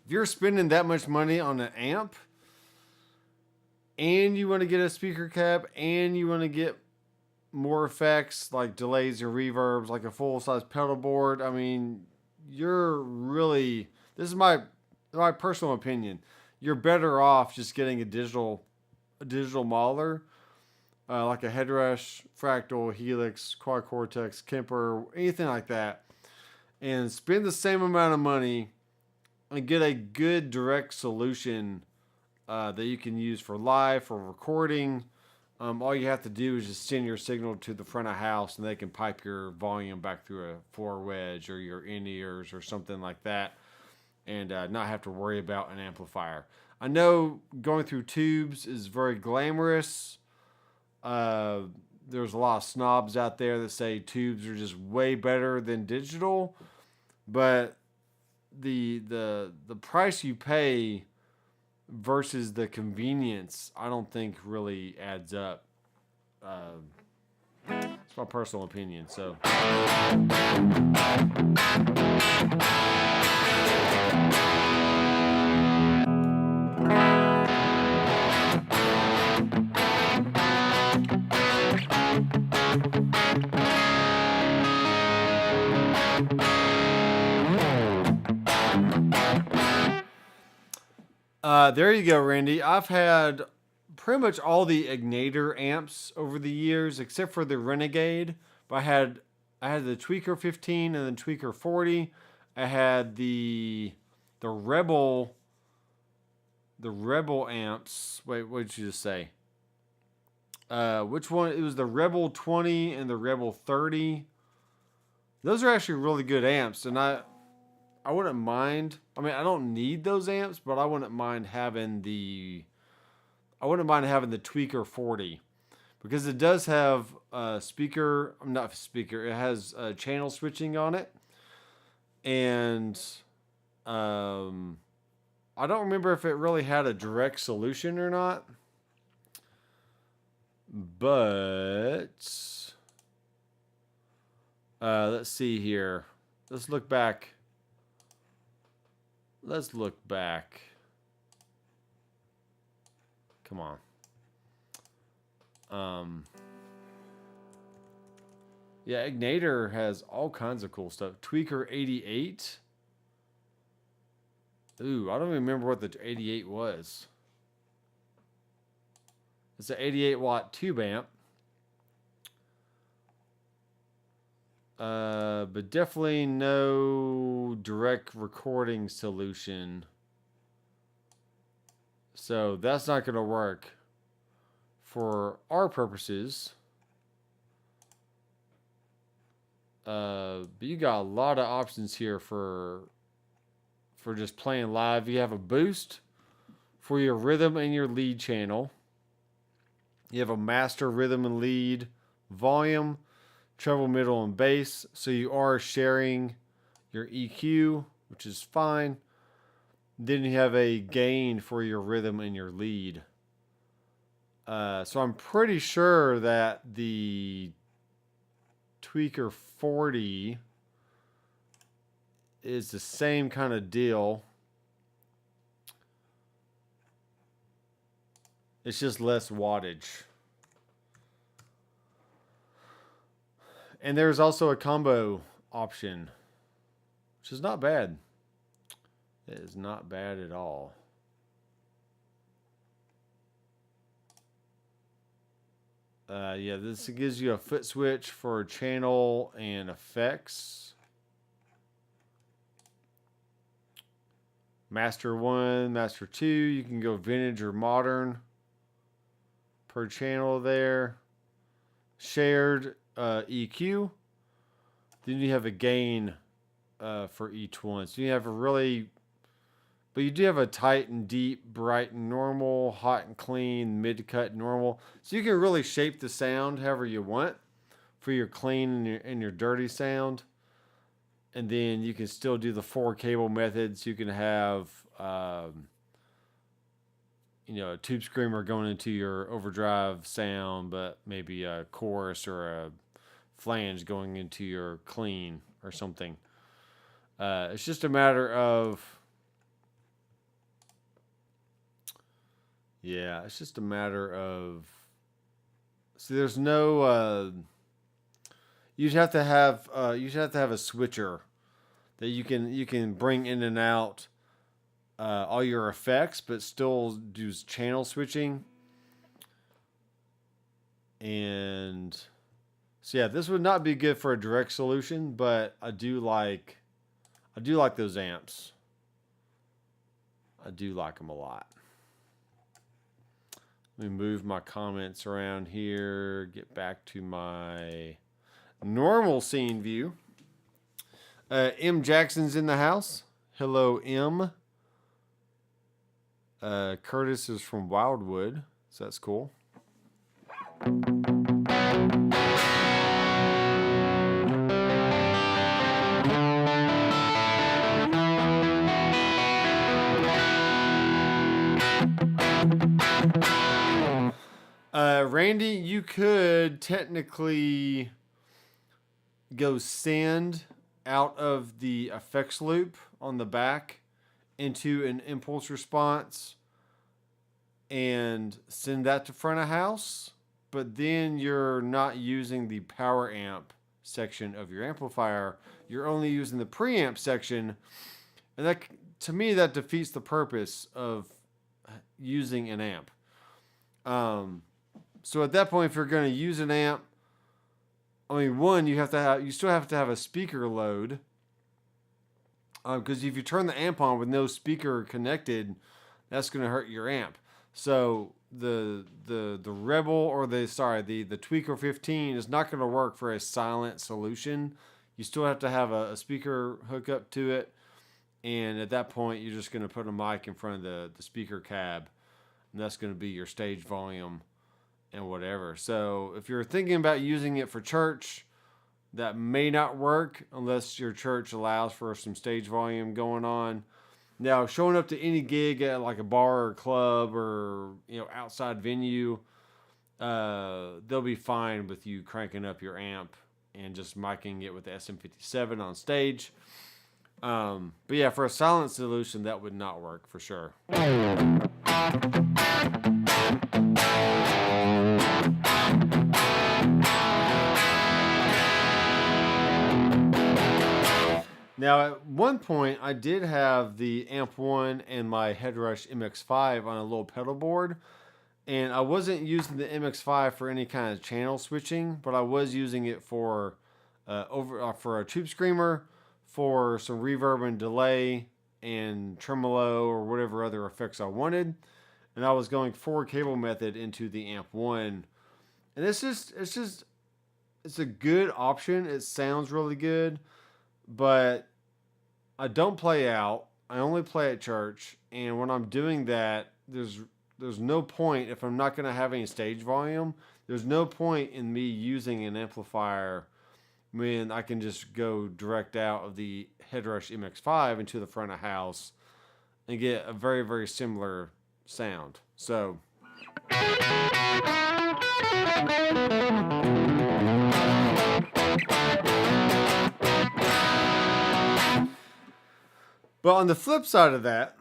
if you're spending that much money on an amp, and you want to get a speaker cab, and you want to get more effects like delays or reverbs, like a full-size pedal board, I mean, you're really, this is my personal opinion, you're better off just getting a digital modeler, like a Headrush, Fractal, Helix, Quad Cortex, Kemper, anything like that, and spend the same amount of money and get a good direct solution that you can use for live, for recording. All you have to do is just send your signal to the front of house, and they can pipe your volume back through a 4-wedge or your in-ears or something like that, and not have to worry about an amplifier. I know going through tubes is very glamorous. There's a lot of snobs out there that say tubes are just way better than digital, but the price you pay versus the convenience, I don't think really adds up. It's my personal opinion. So, there you go, Randy. I've had pretty much all the Ignator amps over the years, except for the Renegade. But I had the Tweaker 15 and the Tweaker 40. I had the Rebel amps. Wait, what did you just say? Which one? It was the Rebel 20 and the Rebel 30. Those are actually really good amps, and I wouldn't mind. I mean, I don't need those amps, but I wouldn't mind having the Tweaker 40, because it does have speaker. Not speaker. It has channel switching on it, and I don't remember if it really had a direct solution or not. But let's see here. Let's look back. Come on. Yeah, Ignator has all kinds of cool stuff. Tweaker 88. Ooh, I don't even remember what the 88 was. It's an 88 watt tube amp. But definitely no direct recording solution. So that's not going to work for our purposes. But you got a lot of options here for just playing live. You have a boost for your rhythm and your lead channel. You have a master rhythm and lead, volume, treble, middle, and bass. So you are sharing your EQ, which is fine. Then you have a gain for your rhythm and your lead. So I'm pretty sure that the Tweaker 40 is the same kind of deal. It's just less wattage. And there's also a combo option, which is not bad. It is not bad at all. Yeah, this gives you a foot switch for channel and effects. Master 1, Master 2, you can go vintage or modern per channel there. Shared EQ. Then you have a gain for each one. So you have a really, but you do have a tight and deep, bright and normal, hot and clean, mid-cut, normal. So you can really shape the sound however you want for your clean and your dirty sound. And then you can still do the 4 cable methods. You can have, a tube screamer going into your overdrive sound, but maybe a chorus or a flange going into your clean or something. It's just a matter of, see, there's no, you'd have to have a switcher that you can bring in and out all your effects, but still do channel switching. And so yeah, this would not be good for a direct solution, but I do like those amps. I do like them a lot. Let me move my comments around here, get back to my normal scene view. M. Jackson's in the house. Hello, M. Curtis is from Wildwood, so that's cool. Randy, you could technically go send out of the effects loop on the back into an impulse response and send that to front of house, but then you're not using the power amp section of your amplifier. You're only using the preamp section, and that, to me, that defeats the purpose of using an amp. So at that point, if you're going to use an amp, I mean, one, you still have to have a speaker load, because if you turn the amp on with no speaker connected, that's going to hurt your amp. So the Rebel or the Tweaker 15 is not going to work for a silent solution. You still have to have a speaker hookup to it, and at that point, you're just going to put a mic in front of the speaker cab, and that's going to be your stage volume and whatever. So if you're thinking about using it for church, that may not work unless your church allows for some stage volume going on. Now, showing up to any gig at like a bar or club or outside venue, they'll be fine with you cranking up your amp and just micing it with the SM57 on stage. But yeah, for a silent solution, that would not work for sure. Now, at one point, I did have the Amp 1 and my Headrush MX5 on a little pedal board, and I wasn't using the MX5 for any kind of channel switching, but I was using it for a tube screamer, for some reverb and delay, and tremolo or whatever other effects I wanted, and I was going 4 cable method into the Amp 1, and it's a good option. It sounds really good. But I don't play out. I only play at church. And when I'm doing that, there's no point, if I'm not going to have any stage volume, there's no point in me using an amplifier when I can just go direct out of the Headrush MX5 into the front of house and get a very, very similar sound. So but on the flip side of that,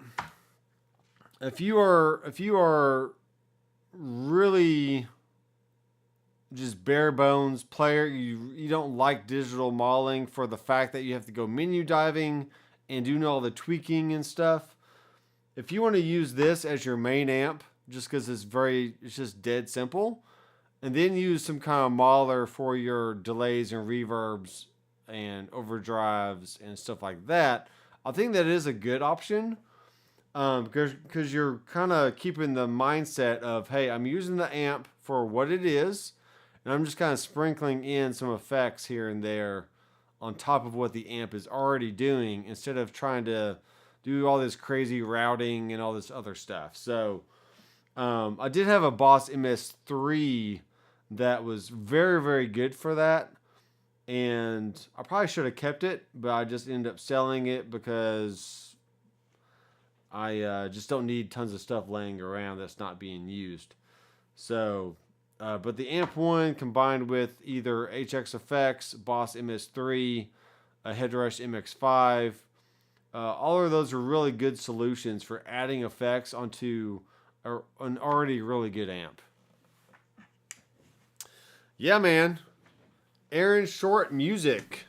if you are really just bare bones player, you don't like digital mauling for the fact that you have to go menu diving and doing all the tweaking and stuff. If you want to use this as your main amp, just because it's just dead simple, and then use some kind of modeler for your delays and reverbs and overdrives and stuff like that, I think that is a good option. Because you're kind of keeping the mindset of, hey, I'm using the amp for what it is, and I'm just kind of sprinkling in some effects here and there on top of what the amp is already doing, instead of trying to do all this crazy routing and all this other stuff. So I did have a Boss MS3 that was very, very good for that. And I probably should have kept it, but I just ended up selling it because I just don't need tons of stuff laying around that's not being used. So, but the Amp 1 combined with either HX Effects, Boss MS3, a Headrush MX5, all of those are really good solutions for adding effects onto an already really good amp. Yeah, man. Aaron Short Music.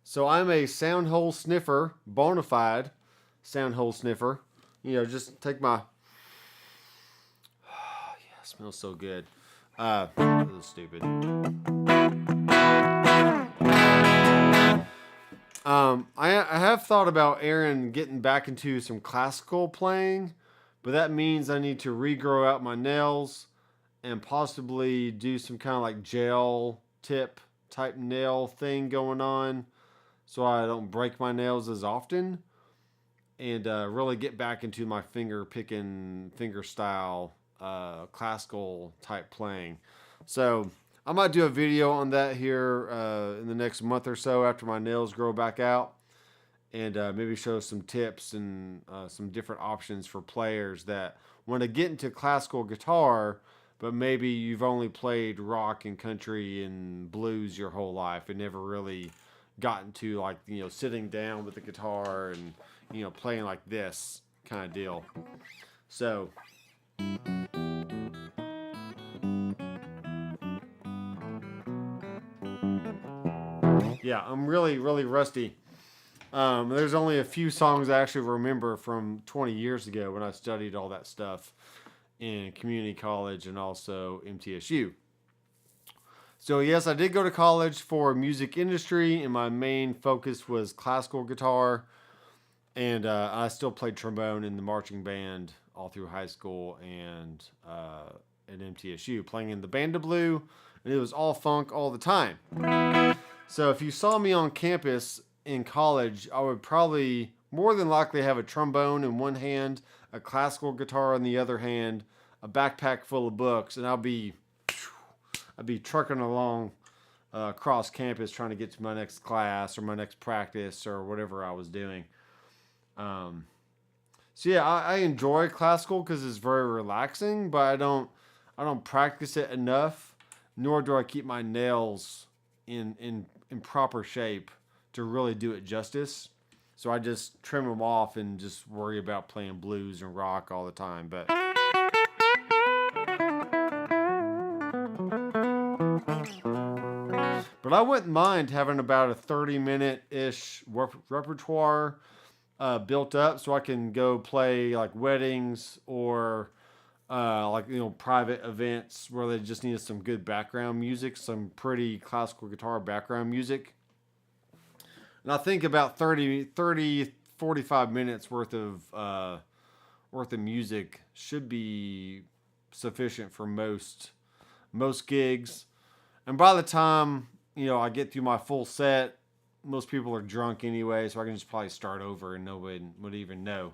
So I'm a sound hole sniffer, bona fide sound hole sniffer. You know, just take my... yeah, it smells so good. This is stupid. I have thought about Aaron getting back into some classical playing, but that means I need to regrow out my nails and possibly do some kind of like gel tip type nail thing going on, so I don't break my nails as often, and really get back into my finger style classical type playing. So I might do a video on that here in the next month or so after my nails grow back out, and maybe show some tips and some different options for players that want to get into classical guitar, but maybe you've only played rock and country and blues your whole life and never really gotten to, like, you know, sitting down with the guitar and, you know, playing like this kind of deal. So yeah, I'm really, really rusty. There's only a few songs I actually remember from 20 years ago when I studied all that stuff in community college and also MTSU. So yes, I did go to college for music industry, and my main focus was classical guitar. And I still played trombone in the marching band all through high school and at MTSU, playing in the Band of Blue, and it was all funk all the time. So if you saw me on campus in college, I would probably more than likely have a trombone in one hand, a classical guitar in the other hand, a backpack full of books, and I'd be trucking along across campus trying to get to my next class or my next practice or whatever I was doing. So yeah, I enjoy classical because it's very relaxing, but I don't practice it enough, nor do I keep my nails in proper shape to really do it justice. So I just trim them off and just worry about playing blues and rock all the time. But I wouldn't mind having about a 30-minute-ish repertoire built up, so I can go play like weddings or like, you know, private events where they just need some good background music, some pretty classical guitar background music. And I think about 45 minutes worth of music should be sufficient for most gigs. And by the time, you know, I get through my full set, most people are drunk anyway, so I can just probably start over and nobody would even know.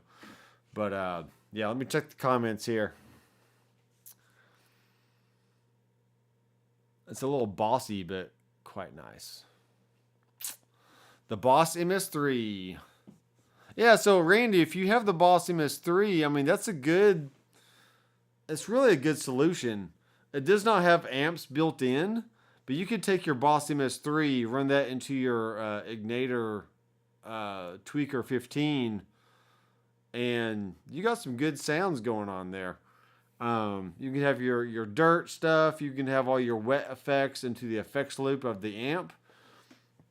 But yeah, let me check the comments here. It's a little bossy, but quite nice. The Boss MS3. Yeah, so Randy, if you have the Boss MS3, I mean, it's really a good solution. It does not have amps built in, but you could take your Boss MS3, run that into your Ignitor Tweaker 15, and you got some good sounds going on there. You can have your dirt stuff. You can have all your wet effects into the effects loop of the amp.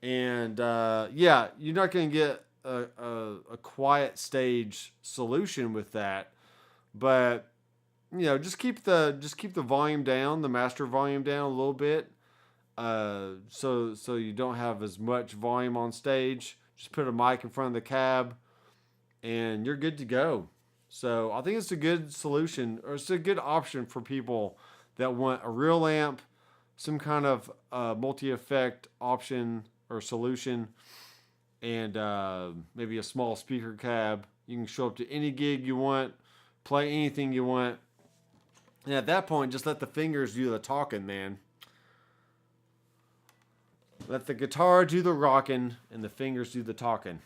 And yeah, you're not going to get a quiet stage solution with that. But just keep the volume down, the master volume down a little bit, so you don't have as much volume on stage. Just put a mic in front of the cab, and you're good to go. So I think it's a good solution, or it's a good option for people that want a real amp, some kind of multi-effect option or solution, and maybe a small speaker cab. You can show up to any gig you want, play anything you want, and at that point, just let the fingers do the talking, man. Let the guitar do the rocking, and the fingers do the talking.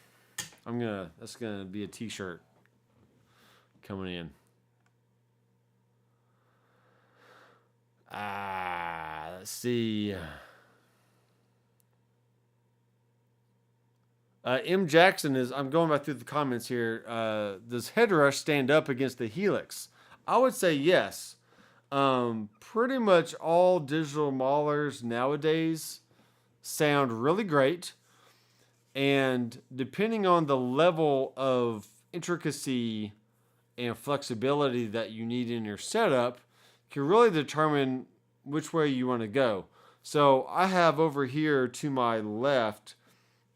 That's gonna be a t-shirt coming in. Let's see. M. Jackson I'm going back through the comments here. Does Headrush stand up against the Helix? I would say yes. Pretty much all digital maulers nowadays sound really great. And depending on the level of intricacy and flexibility that you need in your setup, can really determine which way you want to go. So I have over here to my left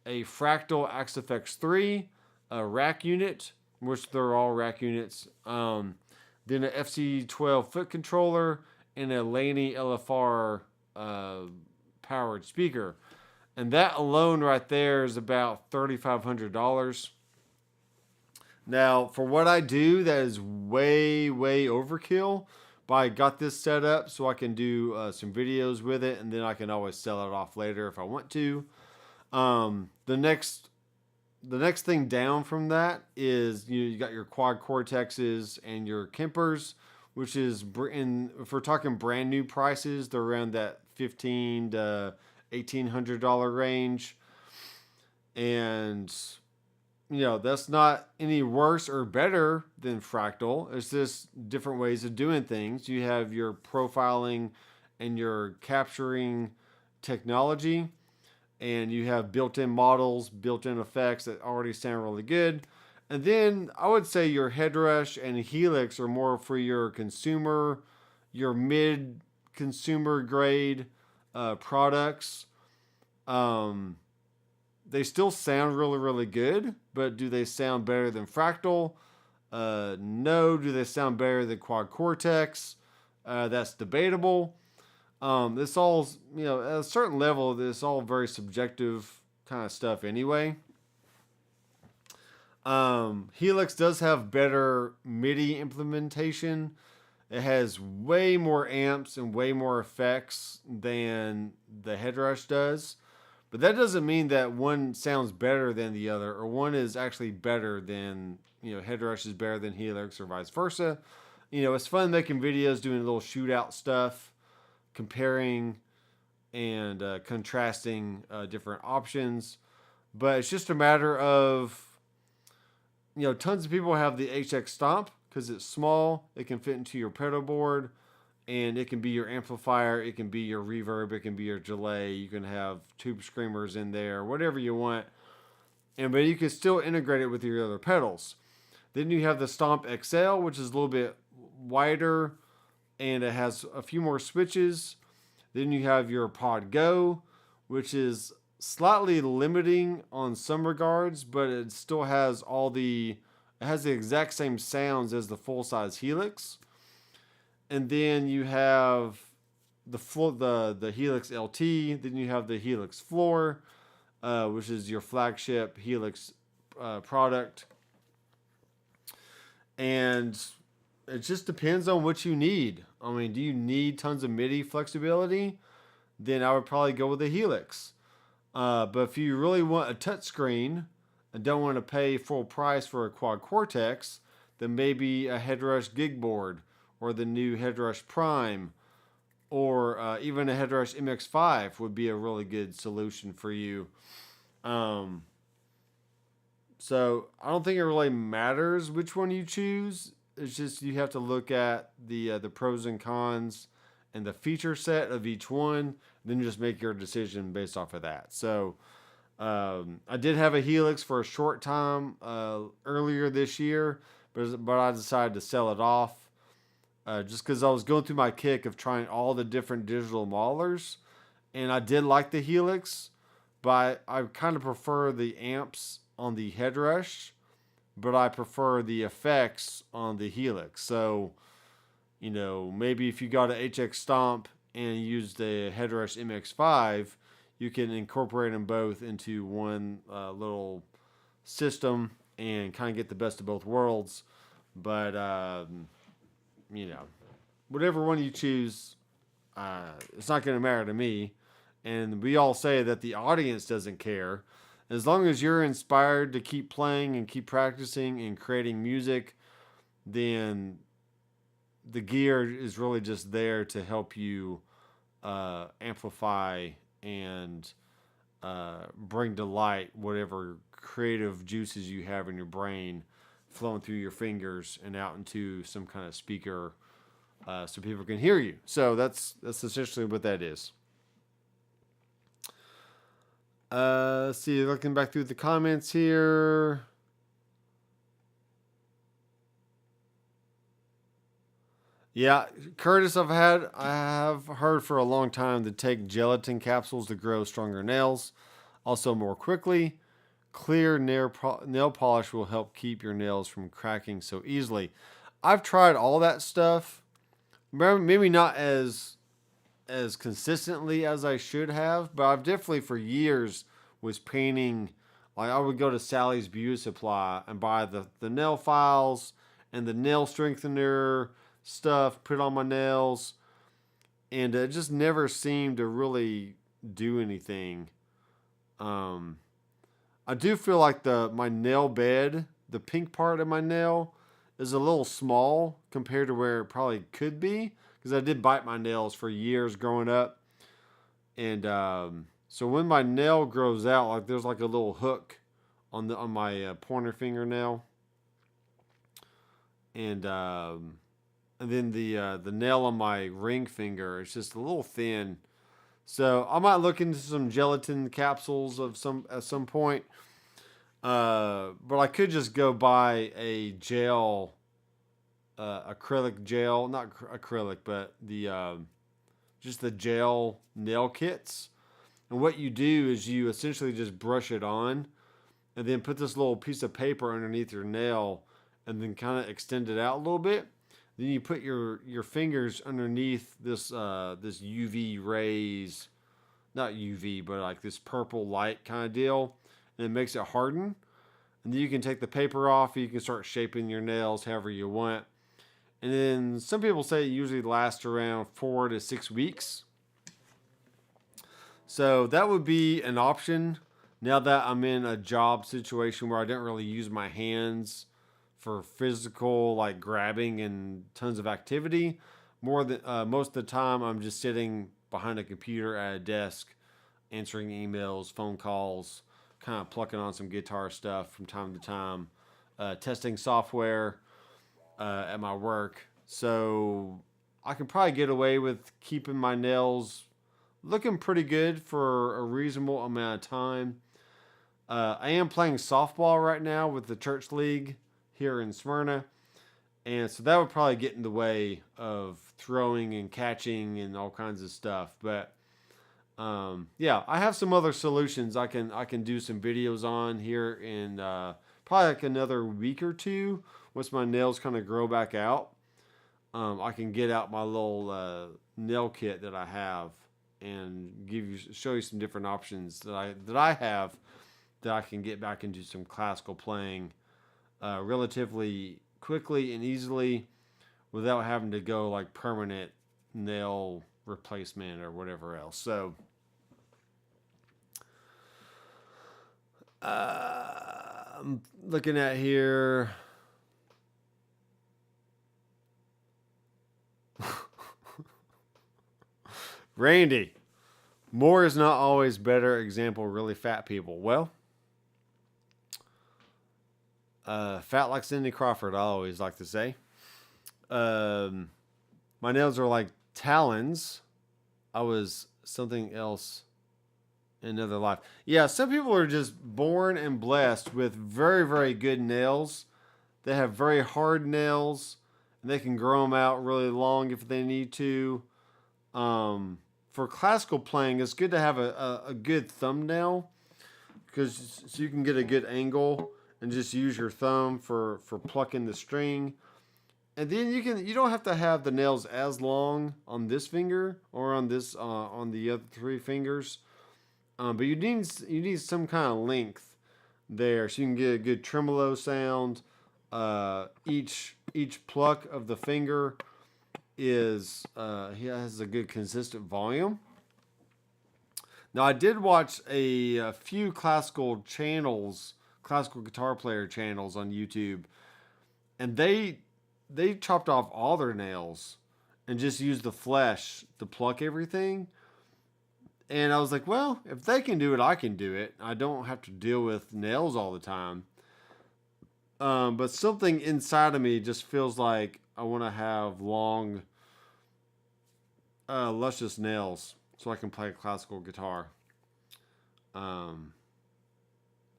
a Fractal Axe-Fx 3, a rack unit, which they're all rack units, then an FC12 foot controller, and a Laney LFR powered speaker. And that alone right there is about $3,500. Now, for what I do, that is way, way overkill. But I got this set up so I can do some videos with it, and then I can always sell it off later if I want to. The next thing down from that is you got your quad cortexes and your Kempers, which is if we're talking brand new prices, they're around that $1,500 to $1,800 range, and that's not any worse or better than Fractal. It's just different ways of doing things. You have your profiling and your capturing technology, and you have built-in models, built-in effects that already sound really good. And then I would say your Headrush and Helix are more for your consumer, your mid-consumer grade products. They still sound really, really good, but do they sound better than Fractal? No. Do they sound better than Quad Cortex? That's debatable. This all, at a certain level, this all very subjective kind of stuff anyway. Helix does have better MIDI implementation. It has way more amps and way more effects than the Headrush does. But that doesn't mean that one sounds better than the other, or one is actually better than, Headrush is better than Helix, or vice versa. It's fun making videos, doing little shootout stuff, comparing and contrasting different options. But it's just a matter of, tons of people have the HX Stomp because it's small. It can fit into your pedal board, and it can be your amplifier. It can be your reverb. It can be your delay. You can have tube screamers in there, whatever you want. But you can still integrate it with your other pedals. Then you have the Stomp XL, which is a little bit wider, and it has a few more switches. Then you have your Pod Go, which is slightly limiting on some regards, but it still has it has the exact same sounds as the full-size Helix. And then you have the Helix LT. Then you have the Helix Floor, which is your flagship Helix product. And it just depends on what you need. Do you need tons of MIDI flexibility? Then I would probably go with the Helix. But if you really want a touchscreen and don't want to pay full price for a Quad Cortex, then maybe a Headrush Gig Board, or the new Headrush Prime, or even a Headrush MX5 would be a really good solution for you. So I don't think it really matters which one you choose. It's just you have to look at the pros and cons and the feature set of each one, then just make your decision based off of that. So I did have a Helix for a short time earlier this year, but I decided to sell it off. just because I was going through my kick of trying all the different digital maulers, and I did like the Helix, but I kind of prefer the amps on the Headrush, but I prefer the effects on the Helix. So, maybe if you got an HX Stomp and use the Headrush MX5, you can incorporate them both into one little system and kind of get the best of both worlds. But, whatever one you choose, it's not going to matter to me. And we all say that the audience doesn't care. As long as you're inspired to keep playing and keep practicing and creating music, then the gear is really just there to help you amplify and bring to light whatever creative juices you have in your brain flowing through your fingers and out into some kind of speaker so people can hear you. So that's essentially what that is. Let's see, looking back through the comments here. Yeah, Curtis, I have heard for a long time to take gelatin capsules to grow stronger nails, also more quickly. Clear nail polish will help keep your nails from cracking so easily. I've tried all that stuff. Maybe not as consistently as I should have, but I've definitely for years was painting. Like I would go to Sally's Beauty Supply and buy the nail files and the nail strengthener stuff, put on my nails, and it just never seemed to really do anything. I do feel like my nail bed, the pink part of my nail, is a little small compared to where it probably could be, because I did bite my nails for years growing up. And so when my nail grows out, like there's like a little hook on my pointer fingernail, and then the nail on my ring finger is just a little thin. So I might look into some gelatin capsules at some point. But I could just go buy a gel, acrylic gel, not acrylic, but just the gel nail kits. And what you do is you essentially just brush it on and then put this little piece of paper underneath your nail and then kind of extend it out a little bit. Then you put your fingers underneath this UV rays, not UV, but like this purple light kind of deal, and it makes it harden. And then you can take the paper off. You can start shaping your nails however you want. And then some people say it usually lasts around 4 to 6 weeks. So that would be an option now that I'm in a job situation where I don't really use my hands for physical like grabbing and tons of activity. Most of the time I'm just sitting behind a computer at a desk answering emails, phone calls, kind of plucking on some guitar stuff from time to time, testing software at my work. So I can probably get away with keeping my nails looking pretty good for a reasonable amount of time. I am playing softball right now with the church league here in Smyrna, and so that would probably get in the way of throwing and catching and all kinds of stuff. But yeah, I have some other solutions I can do some videos on here in probably like another week or two once my nails kind of grow back out. I can get out my little nail kit that I have and show you some different options that I have that I can get back into some classical playing relatively quickly and easily without having to go like permanent nail replacement or whatever else. So I'm looking at here. Randy, more is not always better. Example, really fat people. Well, fat like Cindy Crawford, I always like to say. My nails are like talons. I was something else in another life. Yeah, some people are just born and blessed with very, very good nails. They have very hard nails and they can grow them out really long if they need to. For classical playing, it's good to have a good thumbnail, because so you can get a good angle and just use your thumb for plucking the string. And then you don't have to have the nails as long on this finger or on this on the other three fingers, but you need some kind of length there so you can get a good tremolo sound. Each pluck of the finger is he has a good consistent volume. Now, I did watch a few classical guitar player channels on YouTube, and they chopped off all their nails and just used the flesh to pluck everything. And I was like, well, if they can do it, I can do it. I don't have to deal with nails all the time. But something inside of me just feels like I want to have long, luscious nails so I can play classical guitar. I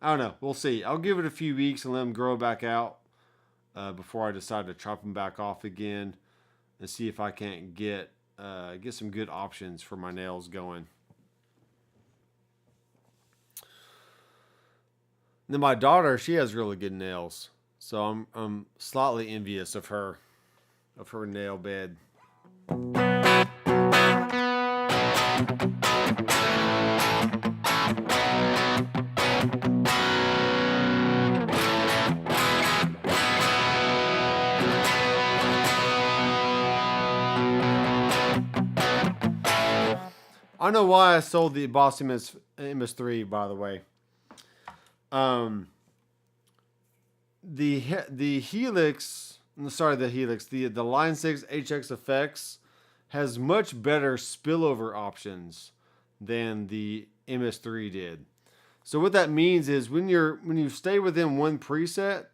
don't know. We'll see. I'll give it a few weeks and let them grow back out before I decide to chop them back off again and see if I can't get some good options for my nails going. And then my daughter, she has really good nails, so I'm slightly envious of her nail bed. I don't know why I sold the Boss MS3, by the way. The Helix, the Line 6 HX Effects has much better spillover options than the MS3 did. So what that means is when you stay within one preset,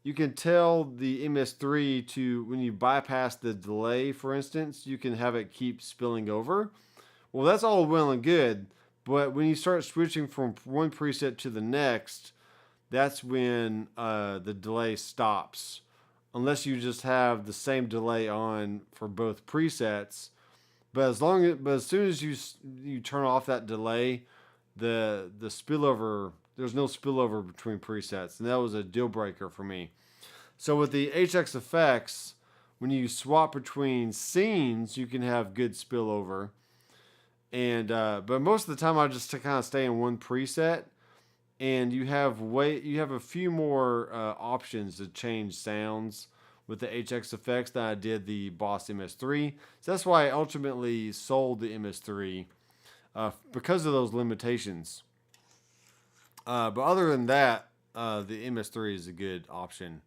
you can tell the MS3 to, when you bypass the delay, for instance, you can have it keep spilling over. Well, that's all well and good, but when you start switching from one preset to the next, that's when the delay stops. Unless you just have the same delay on for both presets. But as soon as you turn off that delay, the spillover, there's no spillover between presets, and that was a deal breaker for me. So with the HX Effects, when you swap between scenes, you can have good spillover. And but most of the time I just kind of stay in one preset, and you have a few more options to change sounds with the HX Effects than I did the Boss MS3. So that's why I ultimately sold the MS3 because of those limitations. But other than that, the MS3 is a good option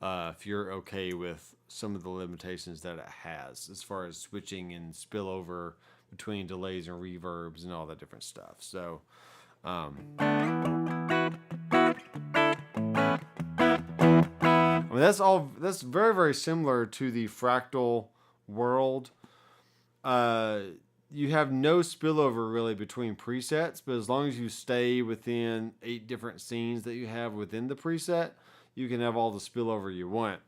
if you're okay with some of the limitations that it has as far as switching and spillover between delays and reverbs and all that different stuff. So I mean, that's very, very similar to the fractal world. You have no spillover really between presets, but as long as you stay within 8 different scenes that you have within the preset, you can have all the spillover you want.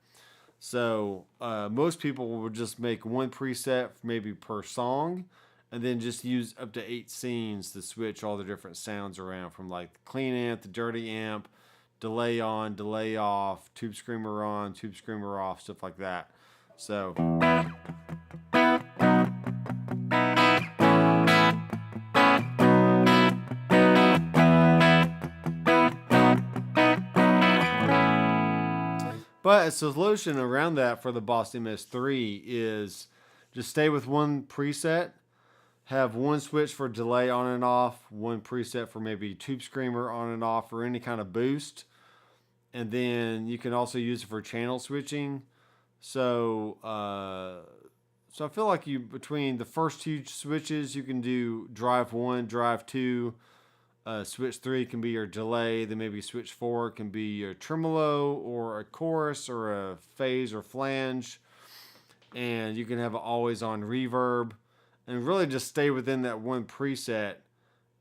So most people will just make one preset maybe per song, and then just use up to 8 scenes to switch all the different sounds around, from like the clean amp, the dirty amp, delay on, delay off, tube screamer on, tube screamer off, stuff like that. So but a solution around that for the Boss MS3 is just stay with one preset, have one switch for delay on and off, one preset for maybe tube screamer on and off or any kind of boost. And then you can also use it for channel switching. So I feel like between the first 2 switches, you can do drive 1, drive 2. Switch 3 can be your delay. Then maybe switch 4 can be your tremolo or a chorus or a phase or flange. And you can have an always on reverb. And really just stay within that one preset,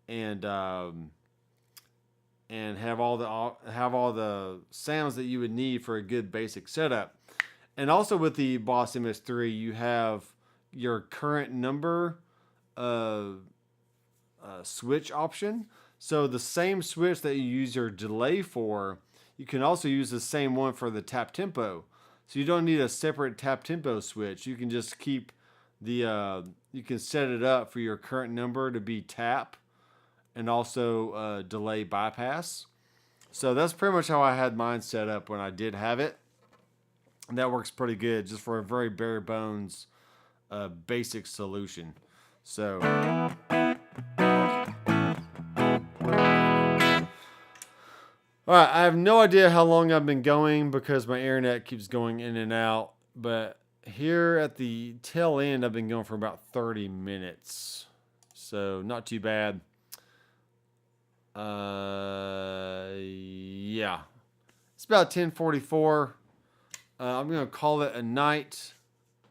and have all the sounds that you would need for a good basic setup. And also with the Boss MS3, you have your current number switch option. So the same switch that you use your delay for, you can also use the same one for the tap tempo. So you don't need a separate tap tempo switch. You can just keep the, you can set it up for your current number to be tap and also delay bypass. So that's pretty much how I had mine set up when I did have it. And that works pretty good just for a very bare bones basic solution. So all right, I have no idea how long I've been going because my internet keeps going in and out. But here at the tail end, I've been going for about 30 minutes. So not too bad. Yeah. It's about 10:44. I'm going to call it a night.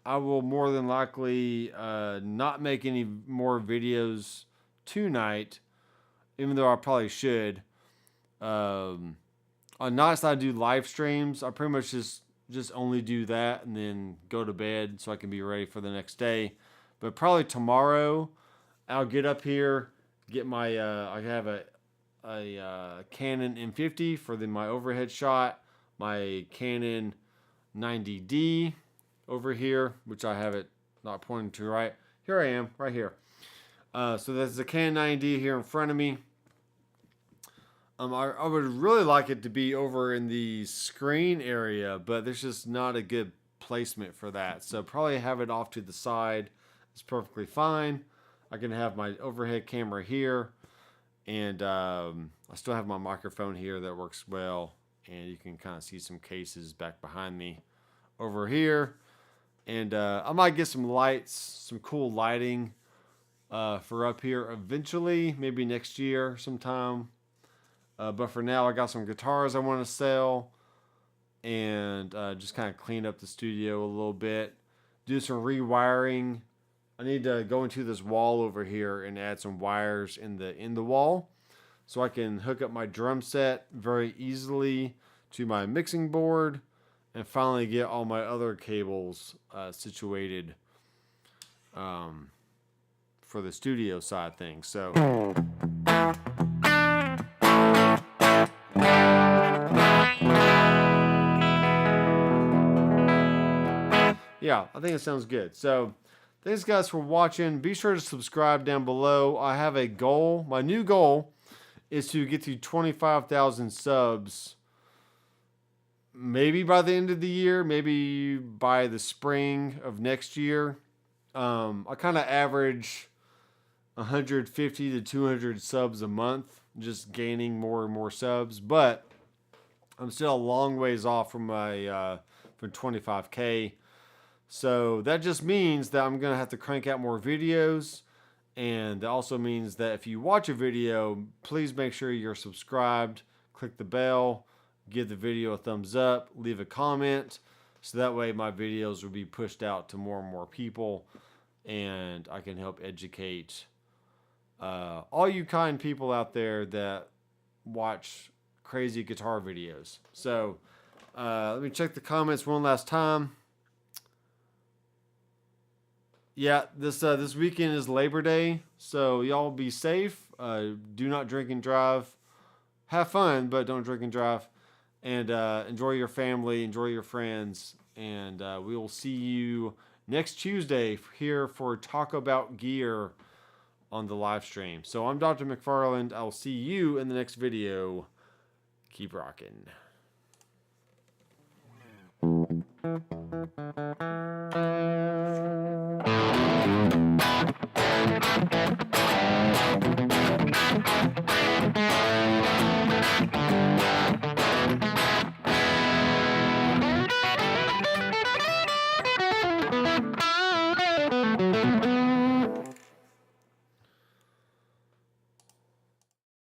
I will more than likely not make any more videos tonight, even though I probably should. On nights I do live streams, I pretty much just only do that and then go to bed so I can be ready for the next day. But probably tomorrow I'll get up here, get my I have a Canon M50 for my overhead shot, my Canon 90D over here, which I have it not pointing to right. Here I am, right here. So there's the Canon 90D here in front of me. I would really like it to be over in the screen area, but there's just not a good placement for that. So probably have it off to the side. It's perfectly fine. I can have my overhead camera here, and I still have my microphone here that works well. And you can kind of see some cases back behind me over here. And I might get some lights, some cool lighting for up here eventually, maybe next year sometime. But for now, I got some guitars I want to sell and just kind of clean up the studio a little bit. Do some rewiring. I need to go into this wall over here and add some wires in the wall so I can hook up my drum set very easily to my mixing board and finally get all my other cables situated for the studio side of things. So yeah, I think it sounds good. So thanks guys for watching. Be sure to subscribe down below. I have a goal. My new goal is to get to 25,000 subs. Maybe by the end of the year, maybe by the spring of next year. I kind of average 150 to 200 subs a month, just gaining more and more subs. But I'm still a long ways off from my from 25K. So that just means that I'm going to have to crank out more videos. And that also means that if you watch a video, please make sure you're subscribed, click the bell, give the video a thumbs up, leave a comment. So that way my videos will be pushed out to more and more people. And I can help educate all you kind people out there that watch crazy guitar videos. So let me check the comments one last time. Yeah, this weekend is Labor Day, so y'all be safe. Do not drink and drive. Have fun, but don't drink and drive. And enjoy your family, enjoy your friends, and we will see you next Tuesday here for Tac-O-Bout gear on the live stream. So I'm Dr. McFarland. I'll see you in the next video. Keep rocking.